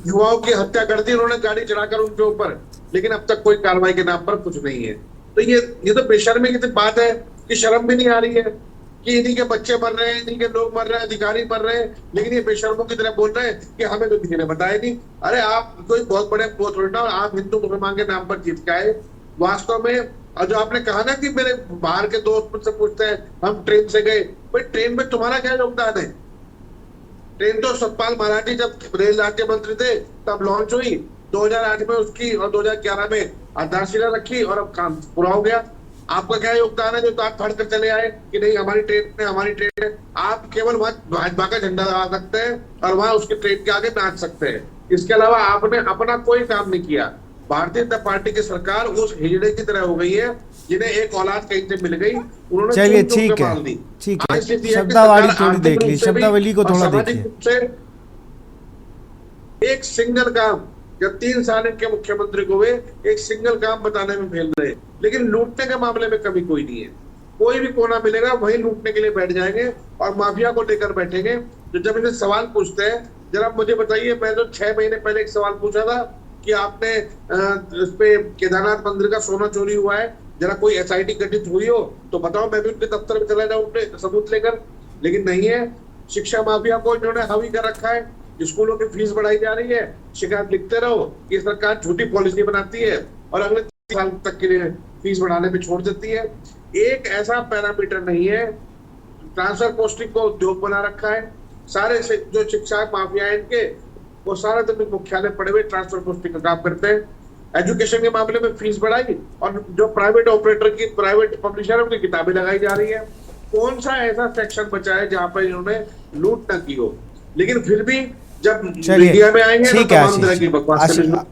युवाओं की हत्या कर दी उन्होंने गाड़ी चढ़ाकर उनके ऊपर, लेकिन अब तक कोई कार्रवाई के नाम पर कुछ नहीं है। तो ये तो बेशर्मी की बात है कि शर्म भी नहीं आ रही है कि इन्हीं के बच्चे मर रहे हैं, इन्हीं के लोग मर रहे हैं, अधिकारी मर रहे हैं, लेकिन ये बेशर्मों की तरह बोल रहे हैं कि हमें तो किसी ने बताया नहीं। अरे आप कोई बहुत बड़े थोड़ा, आप हिंदू मुसलमान के नाम पर जीत के आए वास्तव में। और जो आपने कहा ना कि मेरे बाहर के दोस्त मुझसे पूछते हैं हम ट्रेन से गए, भाई ट्रेन में तुम्हारा क्या योगदान है? ट्रेन तो सतपाल महाराज जब रेल राज्य मंत्री थे तब लॉन्च हुई 2008 में उसकी, और 2011 में आधारशिला रखी और अब काम पूरा हो गया। आपका क्या योगदान है जो तो आप फड़ कर चले आए कि नहीं हमारी ट्रेन है? आप केवल वहां भाजपा का झंडा लगा सकते हैं और वहां उसकी ट्रेन के आगे नाच सकते हैं। इसके अलावा आपने अपना कोई काम नहीं किया। भारतीय जनता पार्टी की सरकार उस हिजड़े की तरह हो गई है जिन्हें एक औलाद कहीं से मिल गई, उन्होंने चलिए ठीक है, शब्दावली थोड़ी देख ली, शब्दावली को थोड़ा देखिए। एक सिंगल काम, जब 3 साल इनके मुख्यमंत्री को हुए, एक सिंगल काम बताने में फेल रहे, लेकिन लूटने के मामले में कभी कोई नहीं है। कोई भी कोना मिलेगा वही लूटने के लिए बैठ जाएंगे और माफिया को लेकर बैठेंगे। तो जब इन्हें सवाल पूछते हैं, जरा मुझे बताइए, मैं तो 6 महीने पहले एक सवाल पूछा था कि आपने इस पे केदारनाथ मंदिर का सोना चोरी हुआ है, जरा कोई एसआईटी गठित हुई हो तो बताओ, मैं भी उनके दफ्तर में चला जाऊं अपने सबूत लेकर, लेकिन नहीं है। शिक्षा माफिया को इन्होंने हावी कर रखा है, स्कूलों की फीस बढ़ाई जा रही है, शिकायत लिखते रहो कि सरकार झूठी पॉलिसी बनाती है और अगले 3 साल तक के लिए फीस बढ़ाने पे छोड़ देती है। एक ऐसा पैरामीटर नहीं है। ट्रांसफर पोस्टिंग को उद्योग बना रखा है। सारे जो शिक्षा माफिया है इनके, वो सारे दिन मुख्यालय पड़े हुए ट्रांसफर पोस्टिंग का काम करते हैं। एजुकेशन के मामले में फीस बढ़ाई और जो प्राइवेट ऑपरेटर की, प्राइवेट पब्लिशर है, उनकी किताबें लगाई जा रही है। कौन सा ऐसा सेक्शन बचा है जहां पर इन्होंने लूट न की हो? लेकिन फिर भी जब मीडिया में आएंगे ठीक है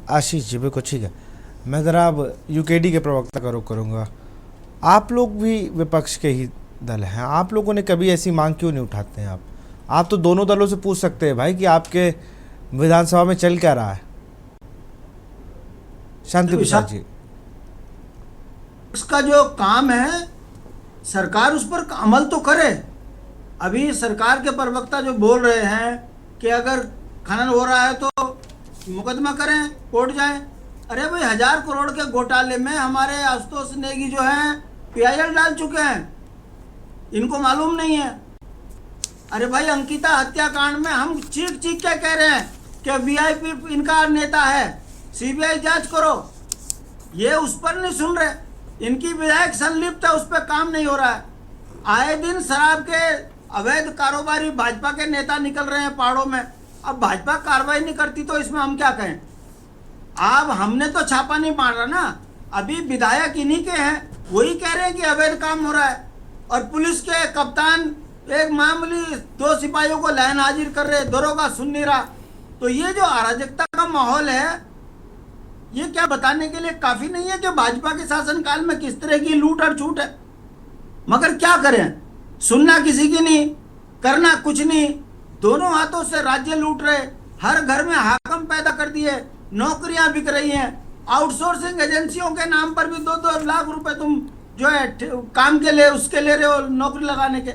आशीष जी, बिल्कुल ठीक है। मैं जरा अब यूकेडी के प्रवक्ता का रुख करूंगा। आप लोग भी विपक्ष के ही दल हैं, आप लोगों ने कभी ऐसी मांग क्यों नहीं उठाते हैं? आप तो दोनों दलों से पूछ सकते हैं भाई कि आपके विधानसभा में चल क्या रहा है। शांति प्रसाद जी, इसका जो काम है सरकार उस पर अमल तो करे। अभी सरकार के प्रवक्ता जो बोल रहे हैं कि अगर खनन हो रहा है तो मुकदमा करें, कोर्ट जाएं। अरे भाई 1000 करोड़ के घोटाले में हमारे आशुतोष नेगी जो हैं PIL डाल चुके हैं, इनको मालूम नहीं है। अरे भाई अंकिता हत्याकांड में हम चीख चीख के कह रहे हैं कि VIP इनका नेता है, CBI जांच करो, ये उस पर नहीं सुन रहे। इनकी विधायक संलिप्त है, उस पर काम नहीं हो रहा है। आए दिन शराब के अवैध कारोबारी भाजपा के नेता निकल रहे हैं पहाड़ों में। अब भाजपा कार्रवाई नहीं करती तो इसमें हम क्या कहें। अब हमने तो छापा नहीं मारा ना, अभी विधायक इन्हीं के हैं, वही कह रहे हैं कि अवैध काम हो रहा है। और पुलिस के कप्तान एक मामूली 2 सिपाहियों को लाइन हाजिर कर रहे, दरोगा सुन नहीं रहा। तो ये जो अराजकता का माहौल है, ये क्या बताने के लिए काफी नहीं है कि भाजपा के शासनकाल में किस तरह की लूट और छूट है। मगर क्या करें, सुनना किसी की नहीं, करना कुछ नहीं। दोनों हाथों से राज्य लूट रहे, हर घर में हाकम पैदा कर दिए, नौकरियां बिक रही हैं। आउटसोर्सिंग एजेंसियों के नाम पर भी 2-2 लाख रुपए तुम जो है काम के लिए उसके ले रहे हो, नौकरी लगाने के।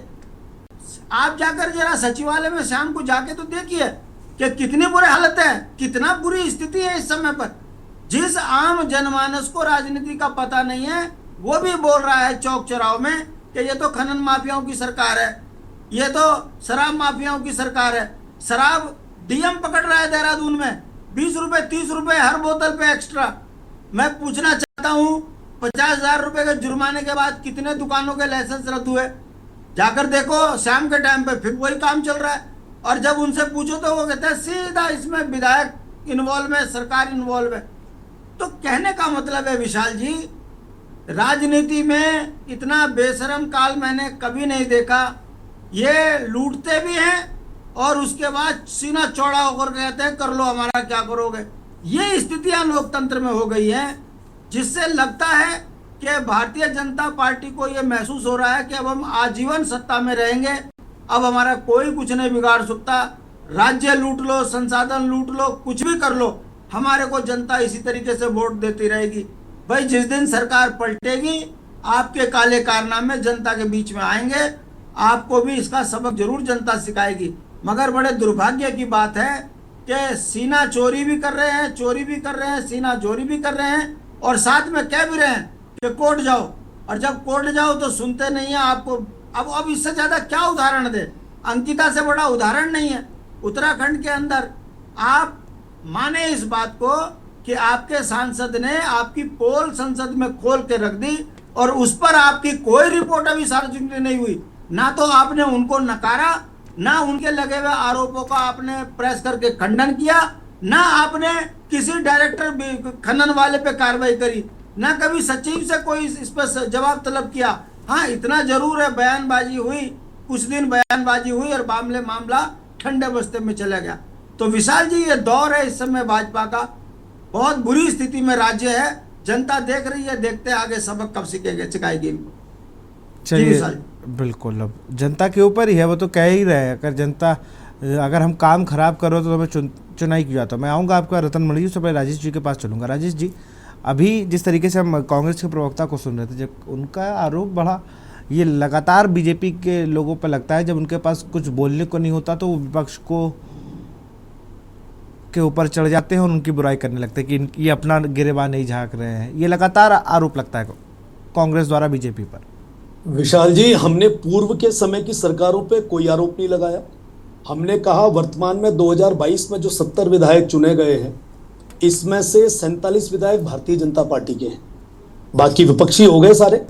आप जाकर जरा सचिवालय में शाम को जाके तो देखिए कि कितनी बुरी हालत है, कितना बुरी स्थिति है इस समय पर। जिस आम जनमानस को राजनीति का पता नहीं है, वो भी बोल रहा है चौक चौराहों में कि ये तो खनन माफियाओं की सरकार है, ये तो शराब माफियाओं की सरकार है। शराब डीएम पकड़ रहा है देहरादून में, 20 रुपए 30 रुपए हर बोतल पे एक्स्ट्रा। मैं पूछना चाहता हूँ, 50,000 रुपए के जुर्माने के बाद कितने दुकानों के लाइसेंस रद्द हुए? जाकर देखो, शाम के टाइम पे फिर वही काम चल रहा है। और जब उनसे पूछो तो वो कहते हैं सीधा इसमें विधायक इन्वॉल्व है, सरकार इन्वॉल्व है। तो कहने का मतलब है विशाल जी, राजनीति में इतना बेशरम काल मैंने कभी नहीं देखा। ये लूटते भी हैं और उसके बाद सीना चौड़ा होकर कहते हैं कर लो, हमारा क्या करोगे। ये स्थितियां लोकतंत्र में हो गई हैं, जिससे लगता है कि भारतीय जनता पार्टी को ये महसूस हो रहा है कि अब हम आजीवन सत्ता में रहेंगे, अब हमारा कोई कुछ नहीं बिगाड़ सकता। राज्य लूट लो, संसाधन लूट लो, कुछ भी कर लो, हमारे को जनता इसी तरीके से वोट देती रहेगी। भाई जिस दिन सरकार पलटेगी, आपके काले कारनामे जनता के बीच में आएंगे, आपको भी इसका सबक जरूर जनता सिखाएगी। मगर बड़े दुर्भाग्य की बात है कि सीना चोरी भी कर रहे हैं, चोरी भी कर रहे हैं, सीना चोरी भी कर रहे हैं, और साथ में कह भी रहे हैं कि कोर्ट जाओ। और जब कोर्ट जाओ तो सुनते नहीं है आपको। अब इससे ज्यादा क्या उदाहरण दे, अंकिता से बड़ा उदाहरण नहीं है। उत्तराखंड के अंदर आप माने इस बात को कि आपके सांसद ने आपकी पोल संसद में खोल के रख दी और उस पर आपकी कोई रिपोर्ट अभी सार्वजनिक नहीं हुई। ना तो आपने उनको नकारा, ना उनके लगे हुए आरोपों का आपने प्रेस करके खंडन किया, ना आपने किसी डायरेक्टर खनन वाले पे कार्रवाई करी, ना कभी सचिव से कोई इस पर जवाब तलब किया। हाँ, इतना जरूर है, बयानबाजी हुई, कुछ दिन बयानबाजी हुई और मामला ठंडे बस्ते में चला गया। तो विशाल जी, ये दौर है इस समय भाजपा का, बहुत बुरी स्थिति में राज्य है। जनता देख रही है, देखते आगे सबक कब सिखाएगी इनको। चलिए, बिल्कुल अब जनता के ऊपर ही है, वो तो कह ही रहे हैं। अगर हम काम खराब करो तो हमें चुनाई क्यों जाता। मैं आऊँगा आपका रतन मणि से पहले राजेश जी के पास चलूँगा। राजेश जी, अभी जिस तरीके से हम कांग्रेस के प्रवक्ता को सुन रहे थे, जब उनका आरोप बढ़ा, ये लगातार बीजेपी के लोगों पर लगता है जब उनके पास कुछ बोलने को नहीं होता तो वो विपक्ष को के ऊपर चढ़ जाते हैं और उनकी बुराई करने लगते हैं कि ये अपना गिरेबान नहीं झांक रहे हैं। ये लगातार आरोप लगता है कांग्रेस द्वारा बीजेपी पर। विशाल जी, हमने पूर्व के समय की सरकारों पे कोई आरोप नहीं लगाया। हमने कहा वर्तमान में 2022 में जो 70 विधायक चुने गए हैं, इसमें से 47 विधायक भारतीय जनता पार्टी के हैं, बाकी विपक्षी हो गए सारे।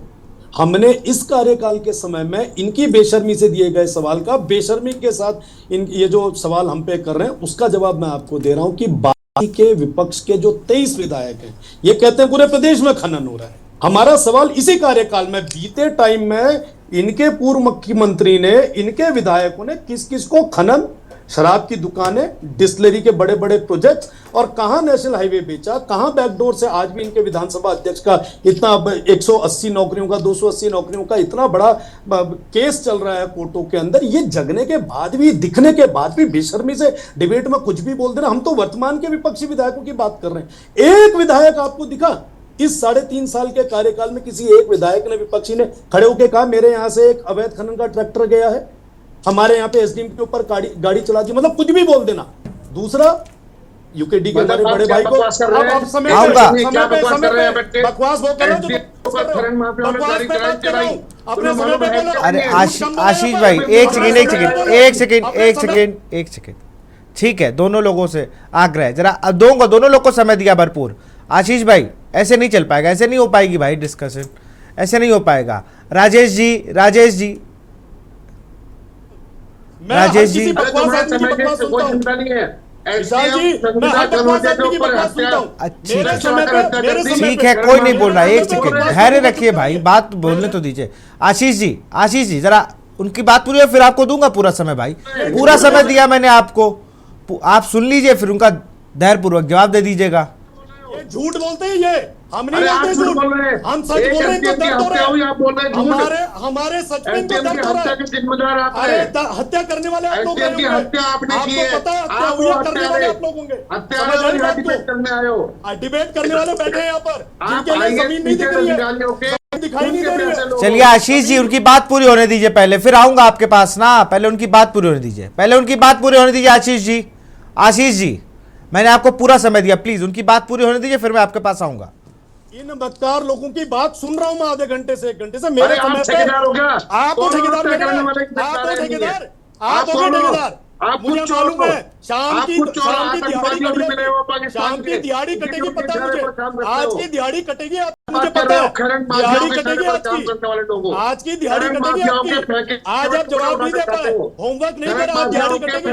हमने इस कार्यकाल के समय में इनकी बेशर्मी से दिए गए सवाल का बेशर्मी के साथ ये जो सवाल हम पे कर रहे हैं उसका जवाब मैं आपको दे रहा हूं कि बाकी के विपक्ष के जो 23 विधायक हैं, ये कहते हैं पूरे प्रदेश में खनन हो रहा है। हमारा सवाल इसी कार्यकाल में, बीते टाइम में इनके पूर्व मुख्यमंत्री ने, इनके विधायकों ने किस किस को खनन, शराब की दुकानें, डिस्टिलरी के बड़े बड़े प्रोजेक्ट और कहां नेशनल हाईवे बेचा, कहां बैकडोर से आज भी इनके विधानसभा अध्यक्ष का इतना 180 नौकरियों का, 280 नौकरियों का इतना बड़ा केस चल रहा है कोर्टों के अंदर। ये जगने के बाद भी, दिखने के बाद भी बेशर्मी से डिबेट में कुछ भी बोल देना। हम तो वर्तमान के विपक्षी विधायकों की बात कर रहे हैं। एक विधायक आपको दिखा इस 3.5 साल के कार्यकाल में, किसी एक विधायक ने, विपक्षी ने खड़े होकर कहा मेरे यहां से एक अवैध खनन का ट्रैक्टर गया है, हमारे यहाँ पे एसडीएम के ऊपर गाड़ी चला दी, मतलब कुछ भी बोल देना। दूसरा, यूकेडी के हमारे बड़े भाई को बकवास अरे आशीष भाई, एक सेकेंड, ठीक है, दोनों लोगों से आग्रह है, जरा दोनों लोग को समय दिया भरपूर। आशीष भाई, ऐसे नहीं चल पाएगा, ऐसे नहीं हो पाएगी भाई डिस्कशन। ऐसे नहीं हो पाएगा। राजेश जी, राजेश जी, राजेश जी, अरे तुम्हारे समय की कोई चिंता नहीं है। ठीक है, कोई नहीं बोल रहा, एक सेकंड धैर्य रखिए भाई, बात बोलने तो दीजिए। आशीष जी, आशीष जी जरा उनकी बात पूरी है, फिर आपको दूंगा पूरा समय। भाई पूरा समय दिया मैंने आपको, आप सुन लीजिए, फिर उनका धैर्यपूर्वक जवाब दे दीजिएगा। झूठ बोलते हैं ये, हम नहीं बोलते झूठ, हम सच बोल रहे हैं। तो दर्द हो रहा है, हमारे सच में तो दर्द हो रहा है। अरे हत्या करने वाले आप लोग, आपको पता है हत्या हुई करने वाले आप लोग होंगे। डिबेट करने वाले बैठे हैं यहाँ पर, जिनके लिए जमीन नहीं दिख रही है, दिखाई नहीं दे रही है। चलिए आशीष जी, उनकी बात पूरी होने दीजिए पहले, फिर आऊंगा आपके पास ना। पहले उनकी बात पूरी होने दीजिए, पहले उनकी बात पूरी होने दीजिए। आशीष जी, आशीष जी, मैंने आपको पूरा समय दिया, प्लीज उनकी बात पूरी होने दीजिए, फिर मैं आपके पास आऊंगा। इन बदकार लोगों की बात सुन रहा हूं मैं आधे घंटे से, 1 घंटे से। मेरे समय पे आप तो ठेकेदार, आप हो ठेकेदार। मुझे मालूम है शाम की दिहाड़ी कटेगी, पता है मुझे। आज की दिहाड़ी कटेगी, मुझे पता है दिहाड़ी कटेगी आज की दिहाड़ी कटेगी आपकी। आज आप जवाब नहीं दे पाए, होमवर्क नहीं करा, आज दिहाड़ी कटेगी,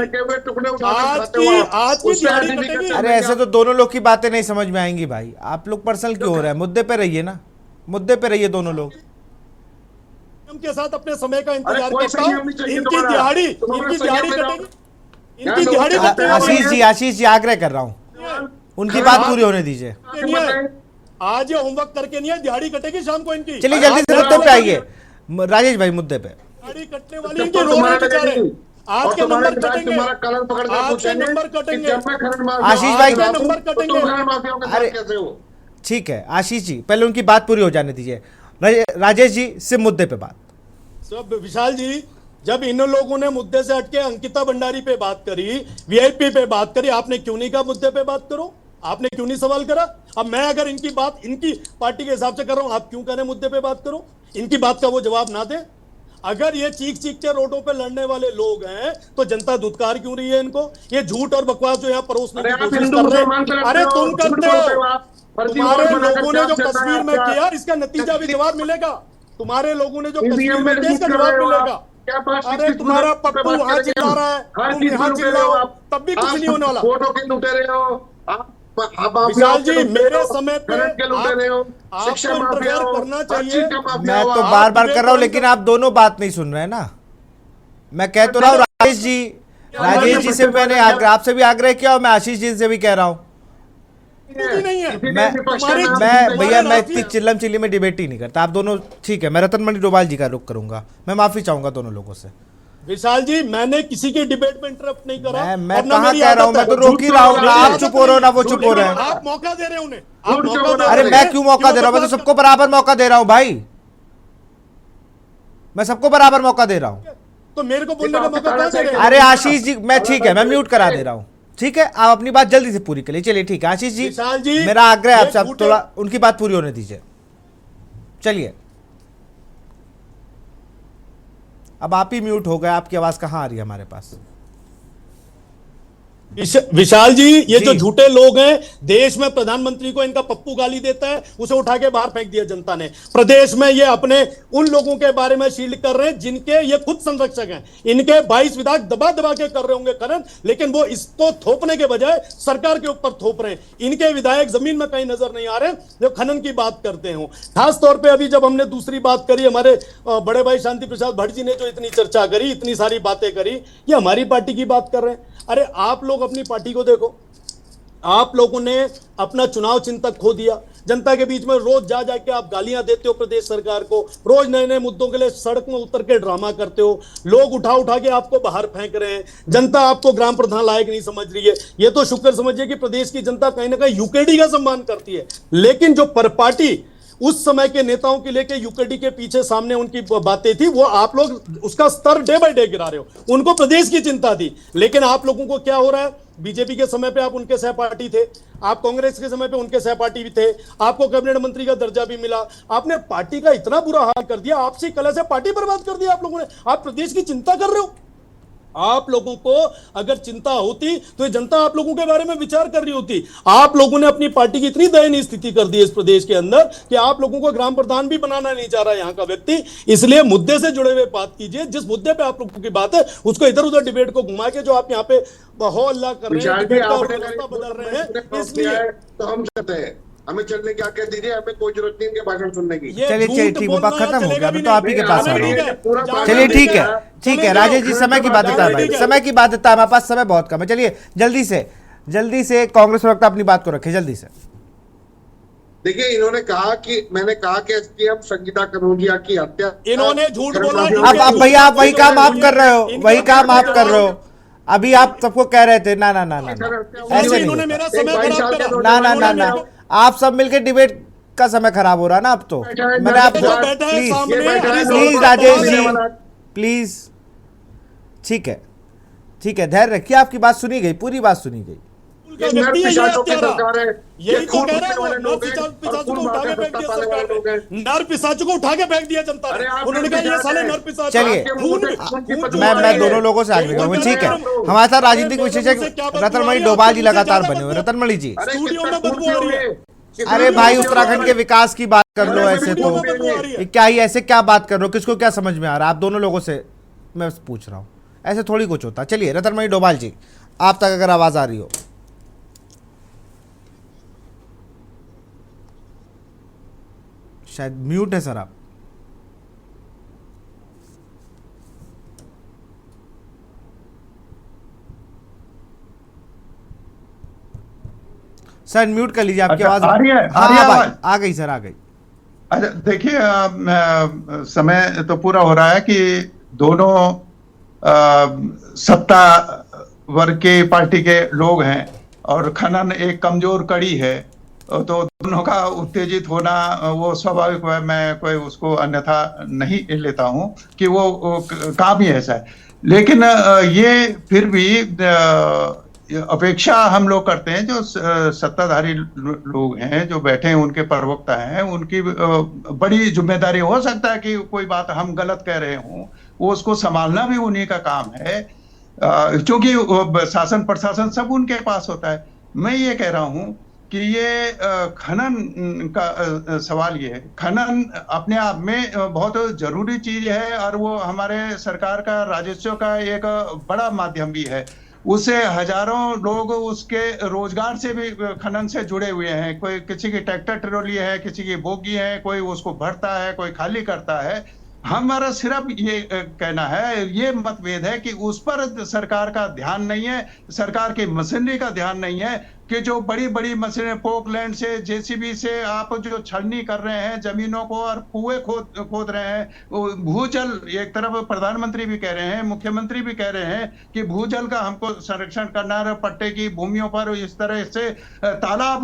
आज की दिहाड़ी कटेगी। अरे ऐसे तो दोनों लोग की बातें नहीं समझ में आएंगी भाई, आप लोग पर्सनल क्यों हो रहे हैं? मुद्दे पे रहिए ना, मुद्दे पे रहिए दोनों लोग। के साथ अपने समय का इंतजार करता हूं, इनकी दिहाड़ी कटेगी, इनकी दिहाड़ी कटेगी। आशीष जी, आशीष जी, आग्रह कर रहा हूं, उनकी बात पूरी होने दीजिए। आज ये होमवर्क करके नहीं है, दिहाड़ी कटेगी शाम को इनकी। चलिए जल्दी से मुद्दे पे आइए राजेश भाई, मुद्दे पे। दिहाड़ी कटने वाली इनकी रो रहे बेचारे, आज के नंबर कटेंगे, आज के नंबर कटेंगे, आशीष भाई नंबर कटेंगे। अरे ठीक है आशीष जी, पहले उनकी बात पूरी हो जाने दीजिए। राजेश जी से मुद्दे पे बात। सब विशाल जी, जब इन लोगों ने मुद्दे से हटके अंकिता भंडारी पे बात करी, वीआईपी पे बात करी, आपने क्यों नहीं कहा मुद्दे पे बात करो? आपने क्यों नहीं सवाल करा? अब मैं अगर इनकी बात इनकी पार्टी के हिसाब से कर रहा हूं, आप क्यों कह रहे हैं मुद्दे पे बात करो? इनकी बात का वो जवाब ना दे। अगर ये चीख के रोडों पे लड़ने वाले लोग हैं तो जनता दुत्कार क्यों रही है इनको? ये झूठ और बकवास जो यहाँ परोसने की कोशिश कर रहे हैं, अरे तुम करते हो। तुम्हारे लोगों ने जो कश्मीर में किया, इसका नतीजा भी जवाब मिलेगा। तुम्हारे लोगों ने जो कश्मीर में किया, इसका जवाब मिलेगा। अरे तुम्हारा पप्पू वहां चिल्ला रहा है, तुम यहाँ चिल्लाओ, तब भी कुछ नहीं होने वाला। विशाल जी, मेरे समय पे आपको इंटरफेयर करना चाहिए। मैं तो बार बार कर रहा हूँ, लेकिन आप दोनों बात नहीं सुन रहे हैं ना। मैं कह तो रहा हूँ राजेश जी से मैंने आपसे भी आग्रह किया और मैं आशीष जी से भी कह रहा हूँ। मैं भैया, मैं इतनी चिल्लम चिल्ली में डिबेट ही नहीं करता। आप दोनों ठीक है, मैं रतन मणि डोभाल जी का रुख करूंगा। मैं माफी चाहूंगा दोनों लोगों से। विशाल जी, मैंने किसी के डिबेट में इंटरप्ट नहीं करा। मैं कहाँ कह रहा हूँ, मैं तो रोक ही रहा हूँ। आप चुप हो रहे हो ना, वो चुप हो रहे हैं। आप मौका दे रहे हैं उन्हें, आप मौका दे रहे हैं। अरे मैं क्यों मौका दे रहा हूँ? मैं तो सबको बराबर मौका दे रहा हूँ भाई, मैं सबको बराबर मौका दे रहा हूँ। तो मेरे को बोलने का मौका कहाँ से? अरे आशीष जी, मैं ठीक है, मैं म्यूट करा दे रहा हूँ। ठीक है, आप अपनी बात जल्दी से पूरी करिए। चलिए ठीक है आशीष जी, मेरा आग्रह आपसे, आप थोड़ा उनकी बात पूरी होने दीजिए। चलिए, अब आप ही म्यूट हो गए, आपकी आवाज कहाँ आ रही है हमारे पास? विशाल जी, ये जो झूठे लोग हैं, देश में प्रधानमंत्री को इनका पप्पू गाली देता है, उसे उठा के बाहर फेंक दिया जनता ने। प्रदेश में ये अपने उन लोगों के बारे में शील्ड कर रहे हैं जिनके ये खुद संरक्षक हैं। इनके 22 विधायक दबा दबा के कर रहे होंगे खनन, लेकिन वो इसको थोपने के बजाय सरकार के ऊपर थोप रहे हैं। इनके विधायक जमीन में कहीं नजर नहीं आ रहे जो खनन की बात करते हो। खास तौर पर अभी जब हमने दूसरी बात करी, हमारे बड़े भाई शांति प्रसाद भट्ट जी ने जो इतनी चर्चा करी, इतनी सारी बातें करी, ये हमारी पार्टी की बात कर रहे हैं। अरे आप लोग अपनी पार्टी को देखो, आप लोगों ने अपना चुनाव चिन्ह तक खो दिया। जनता के बीच में रोज जा जाके आप गालियां देते हो प्रदेश सरकार को, रोज नए नए मुद्दों के लिए सड़क में उतर के ड्रामा करते हो। लोग उठा उठा के आपको बाहर फेंक रहे हैं। जनता आपको ग्राम प्रधान लायक नहीं समझ रही है। ये तो शुक्र समझिए कि प्रदेश की जनता कहीं ना कहीं यूकेडी का सम्मान करती है, लेकिन जो पर पार्टी उस समय के नेताओं के लेके यूकेडी के पीछे सामने उनकी बातें थी, वो आप लोग उसका स्तर डे बाय डे गिरा रहे हो। उनको प्रदेश की चिंता थी, लेकिन आप लोगों को क्या हो रहा है? बीजेपी के समय पे आप उनके सहपाठी थे, आप कांग्रेस के समय पे उनके सहपाठी भी थे, आपको कैबिनेट मंत्री का दर्जा भी मिला। आपने पार्टी का इतना बुरा हाल कर दिया, आपसी कलह से पार्टी बर्बाद कर दिया आप लोगों ने। आप प्रदेश की चिंता कर रहे हो। आप लोगों को अगर चिंता होती तो ये जनता आप लोगों के बारे में विचार कर रही होती। आप लोगों ने अपनी पार्टी की इतनी दयनीय स्थिति कर दी इस प्रदेश के अंदर कि आप लोगों को ग्राम प्रधान भी बनाना नहीं चाह रहा यहाँ का व्यक्ति। इसलिए मुद्दे से जुड़े हुए बात कीजिए, जिस मुद्दे पे आप लोगों की बात है उसको इधर उधर डिबेट को घुमा के जो आप यहाँ पे हो अल्लाह कर रहे हैं, डिबेट का रास्ता बदल रहे हैं। इसलिए तो हम चाहते हैं हमें चलने की आज्ञा दीजिए, हमें कोई जरूरत नहीं इनके भाषण सुनने की। चलिए ठीक, बात खत्म हो गया, मैं तो आप ही के पास आ रहा हूँ। चलिए ठीक है राजेश जी, समय की बाध्यता है भाई, समय की बाध्यता है, हमारे पास समय बहुत कम है। चलिए जल्दी से कांग्रेस प्रवक्ता अपनी बात को रखे जल्दी से। देखिए इन्होंने कहा कि मैंने कहा कि एसडीएम संगीता कनौजिया की हत्या, इन्होंने झूठ बोला। अब भैया आप वही काम आप कर रहे हो, वही काम आप कर रहे हो। अभी आप सबको कह रहे थे ना ऐसे इन्होंने मेरा समय खराब करा। ना आप सब मिलकर डिबेट का समय खराब हो रहा है ना अब तो। मैंने आपको प्लीज राजेश जी प्लीज, ठीक है धैर्य रखिए, आपकी बात सुनी गई, पूरी बात सुनी गई। यही तो कह रहा है, नर पिशाचों को उठा के फेंक दिया जनता ने। उन्होंने कहा ये साले नर पिशाच। चलिए मैं दोनों लोगों से आगे कहूँगा, ठीक है। हमारे साथ राजनीतिक विशेषज्ञ रतनमणि डोभाल जी लगातार बने हुए। रतनमणि जी, अरे भाई उत्तराखंड के विकास की बात कर लो, ऐसे तो क्या ही ऐसे क्या बात कर रहे हो, किसको क्या समझ में आ रहा है? आप दोनों लोगों से मैं पूछ रहा हूँ, ऐसे थोड़ी कुछ होता। चलिए रतनमणि डोभाल जी, आप तक अगर आवाज आ रही हो। शायद म्यूट है सर आप। सर म्यूट कर लीजिए, आपकी आवाज आ रही है? आ गई सर, आ गई। अच्छा देखिए, समय तो पूरा हो रहा है कि दोनों सत्ता वर्ग के पार्टी के लोग हैं और खनन एक कमजोर कड़ी है, तो दोनों का उत्तेजित होना वो स्वाभाविक है। मैं कोई उसको अन्यथा नहीं लेता हूं कि वो काम ही ऐसा है। लेकिन ये फिर भी अपेक्षा हम लोग करते हैं, जो सत्ताधारी लोग हैं जो बैठे हैं, उनके प्रवक्ता हैं, उनकी बड़ी जिम्मेदारी हो सकता है कि कोई बात हम गलत कह रहे हों, वो उसको संभालना भी उन्हीं का काम है, क्योंकि शासन प्रशासन सब उनके पास होता है। मैं ये कह रहा हूं कि ये खनन का सवाल ये है, खनन अपने आप में बहुत जरूरी चीज है और वो हमारे सरकार का राजस्व का एक बड़ा माध्यम भी है। उससे हजारों लोग उसके रोजगार से भी खनन से जुड़े हुए हैं। कोई किसी की ट्रैक्टर ट्रॉली है, किसी की बोगी है, कोई उसको भरता है, कोई खाली करता है। हमारा सिर्फ ये कहना है, ये मतभेद है कि उस पर सरकार का ध्यान नहीं है, सरकार की मशीनरी का ध्यान नहीं है कि जो बड़ी बड़ी मशीनें पोकलैंड से, जेसीबी से आप जो छलनी कर रहे हैं जमीनों को और कुएं खोद रहे हैं। भूजल, एक तरफ प्रधानमंत्री भी कह रहे हैं, मुख्यमंत्री भी कह रहे हैं कि भूजल का हमको संरक्षण करना है। पट्टे की भूमियों पर इस तरह से तालाब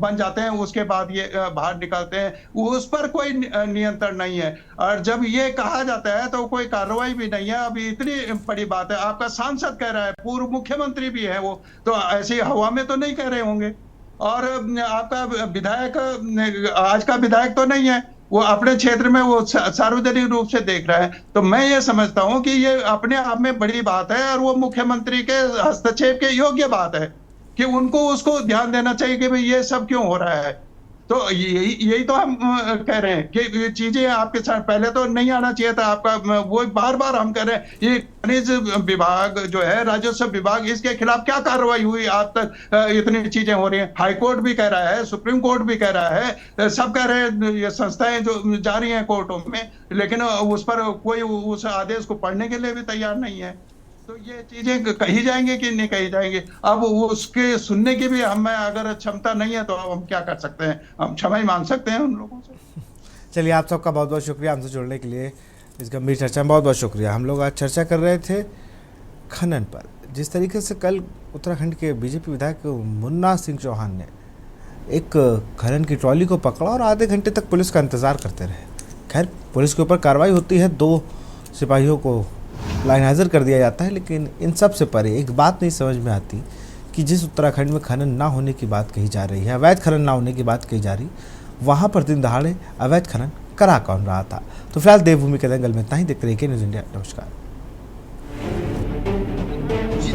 बन जाते हैं, उसके बाद ये बाहर निकलते हैं, उस पर कोई नियंत्रण नहीं है। और जब ये कहा जाता है तो कोई कार्रवाई भी नहीं है। अभी इतनी बड़ी बात है, आपका सांसद कह रहा है, पूर्व मुख्यमंत्री भी है, वो तो ऐसी हवा में तो नहीं कह रहे होंगे। और आपका विधायक, आज का विधायक तो नहीं है, वो अपने क्षेत्र में वो सार्वजनिक रूप से देख रहा है। तो मैं ये समझता हूं कि ये अपने आप में बड़ी बात है और वो मुख्यमंत्री के हस्तक्षेप के योग्य बात है कि उनको उसको ध्यान देना चाहिए कि भाई ये सब क्यों हो रहा है। तो यही तो हम कह रहे हैं कि चीजें आपके साथ पहले तो नहीं आना चाहिए था आपका, वो बार बार हम कह रहे हैं। ये खनिज विभाग जो है, राजस्व विभाग, इसके खिलाफ क्या कार्रवाई हुई आज तक? इतनी चीजें हो रही हैं, हाई कोर्ट भी कह रहा है, सुप्रीम कोर्ट भी कह रहा है, सब कह रहे हैं, ये संस्थाएं जो जा रही हैं कोर्टों में, लेकिन उस पर कोई उस आदेश को पढ़ने के लिए भी तैयार नहीं है। तो ये चीजें कही जाएंगे कि नहीं कही जाएंगे, अब उसके सुनने की भी हमें अगर क्षमता नहीं है तो अब हम क्या कर सकते हैं? हम क्षमा ही मांग सकते हैं उन लोगों से। चलिए, आप सबका बहुत बहुत शुक्रिया हमसे जुड़ने के लिए, इस गंभीर चर्चा में बहुत बहुत शुक्रिया। हम लोग आज चर्चा कर रहे थे खनन पर। जिस तरीके से कल उत्तराखंड के बीजेपी विधायक मुन्ना सिंह चौहान ने एक खनन की ट्रॉली को पकड़ा और आधे घंटे तक पुलिस का इंतज़ार करते रहे। खैर, पुलिस के ऊपर कार्रवाई होती है, 2 सिपाहियों को लाइन हाजिर कर दिया जाता है, लेकिन इन सब से परे एक बात नहीं समझ में आती कि जिस उत्तराखंड में खनन ना होने की बात कही जा रही है, अवैध खनन ना होने की बात कही जा रही, वहाँ पर दिन दहाड़े अवैध खनन करा कौन रहा था। तो फिलहाल देवभूमि के दंगल में इतना ही। देखते रहिए न्यूज़ इंडिया। नमस्कार।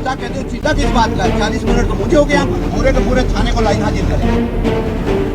चीता कहते हो, चीता किस बात का? 40 मिनट तो मुझे हो गया, पूरे के पूरे थाने को लाइन हाजिर करें।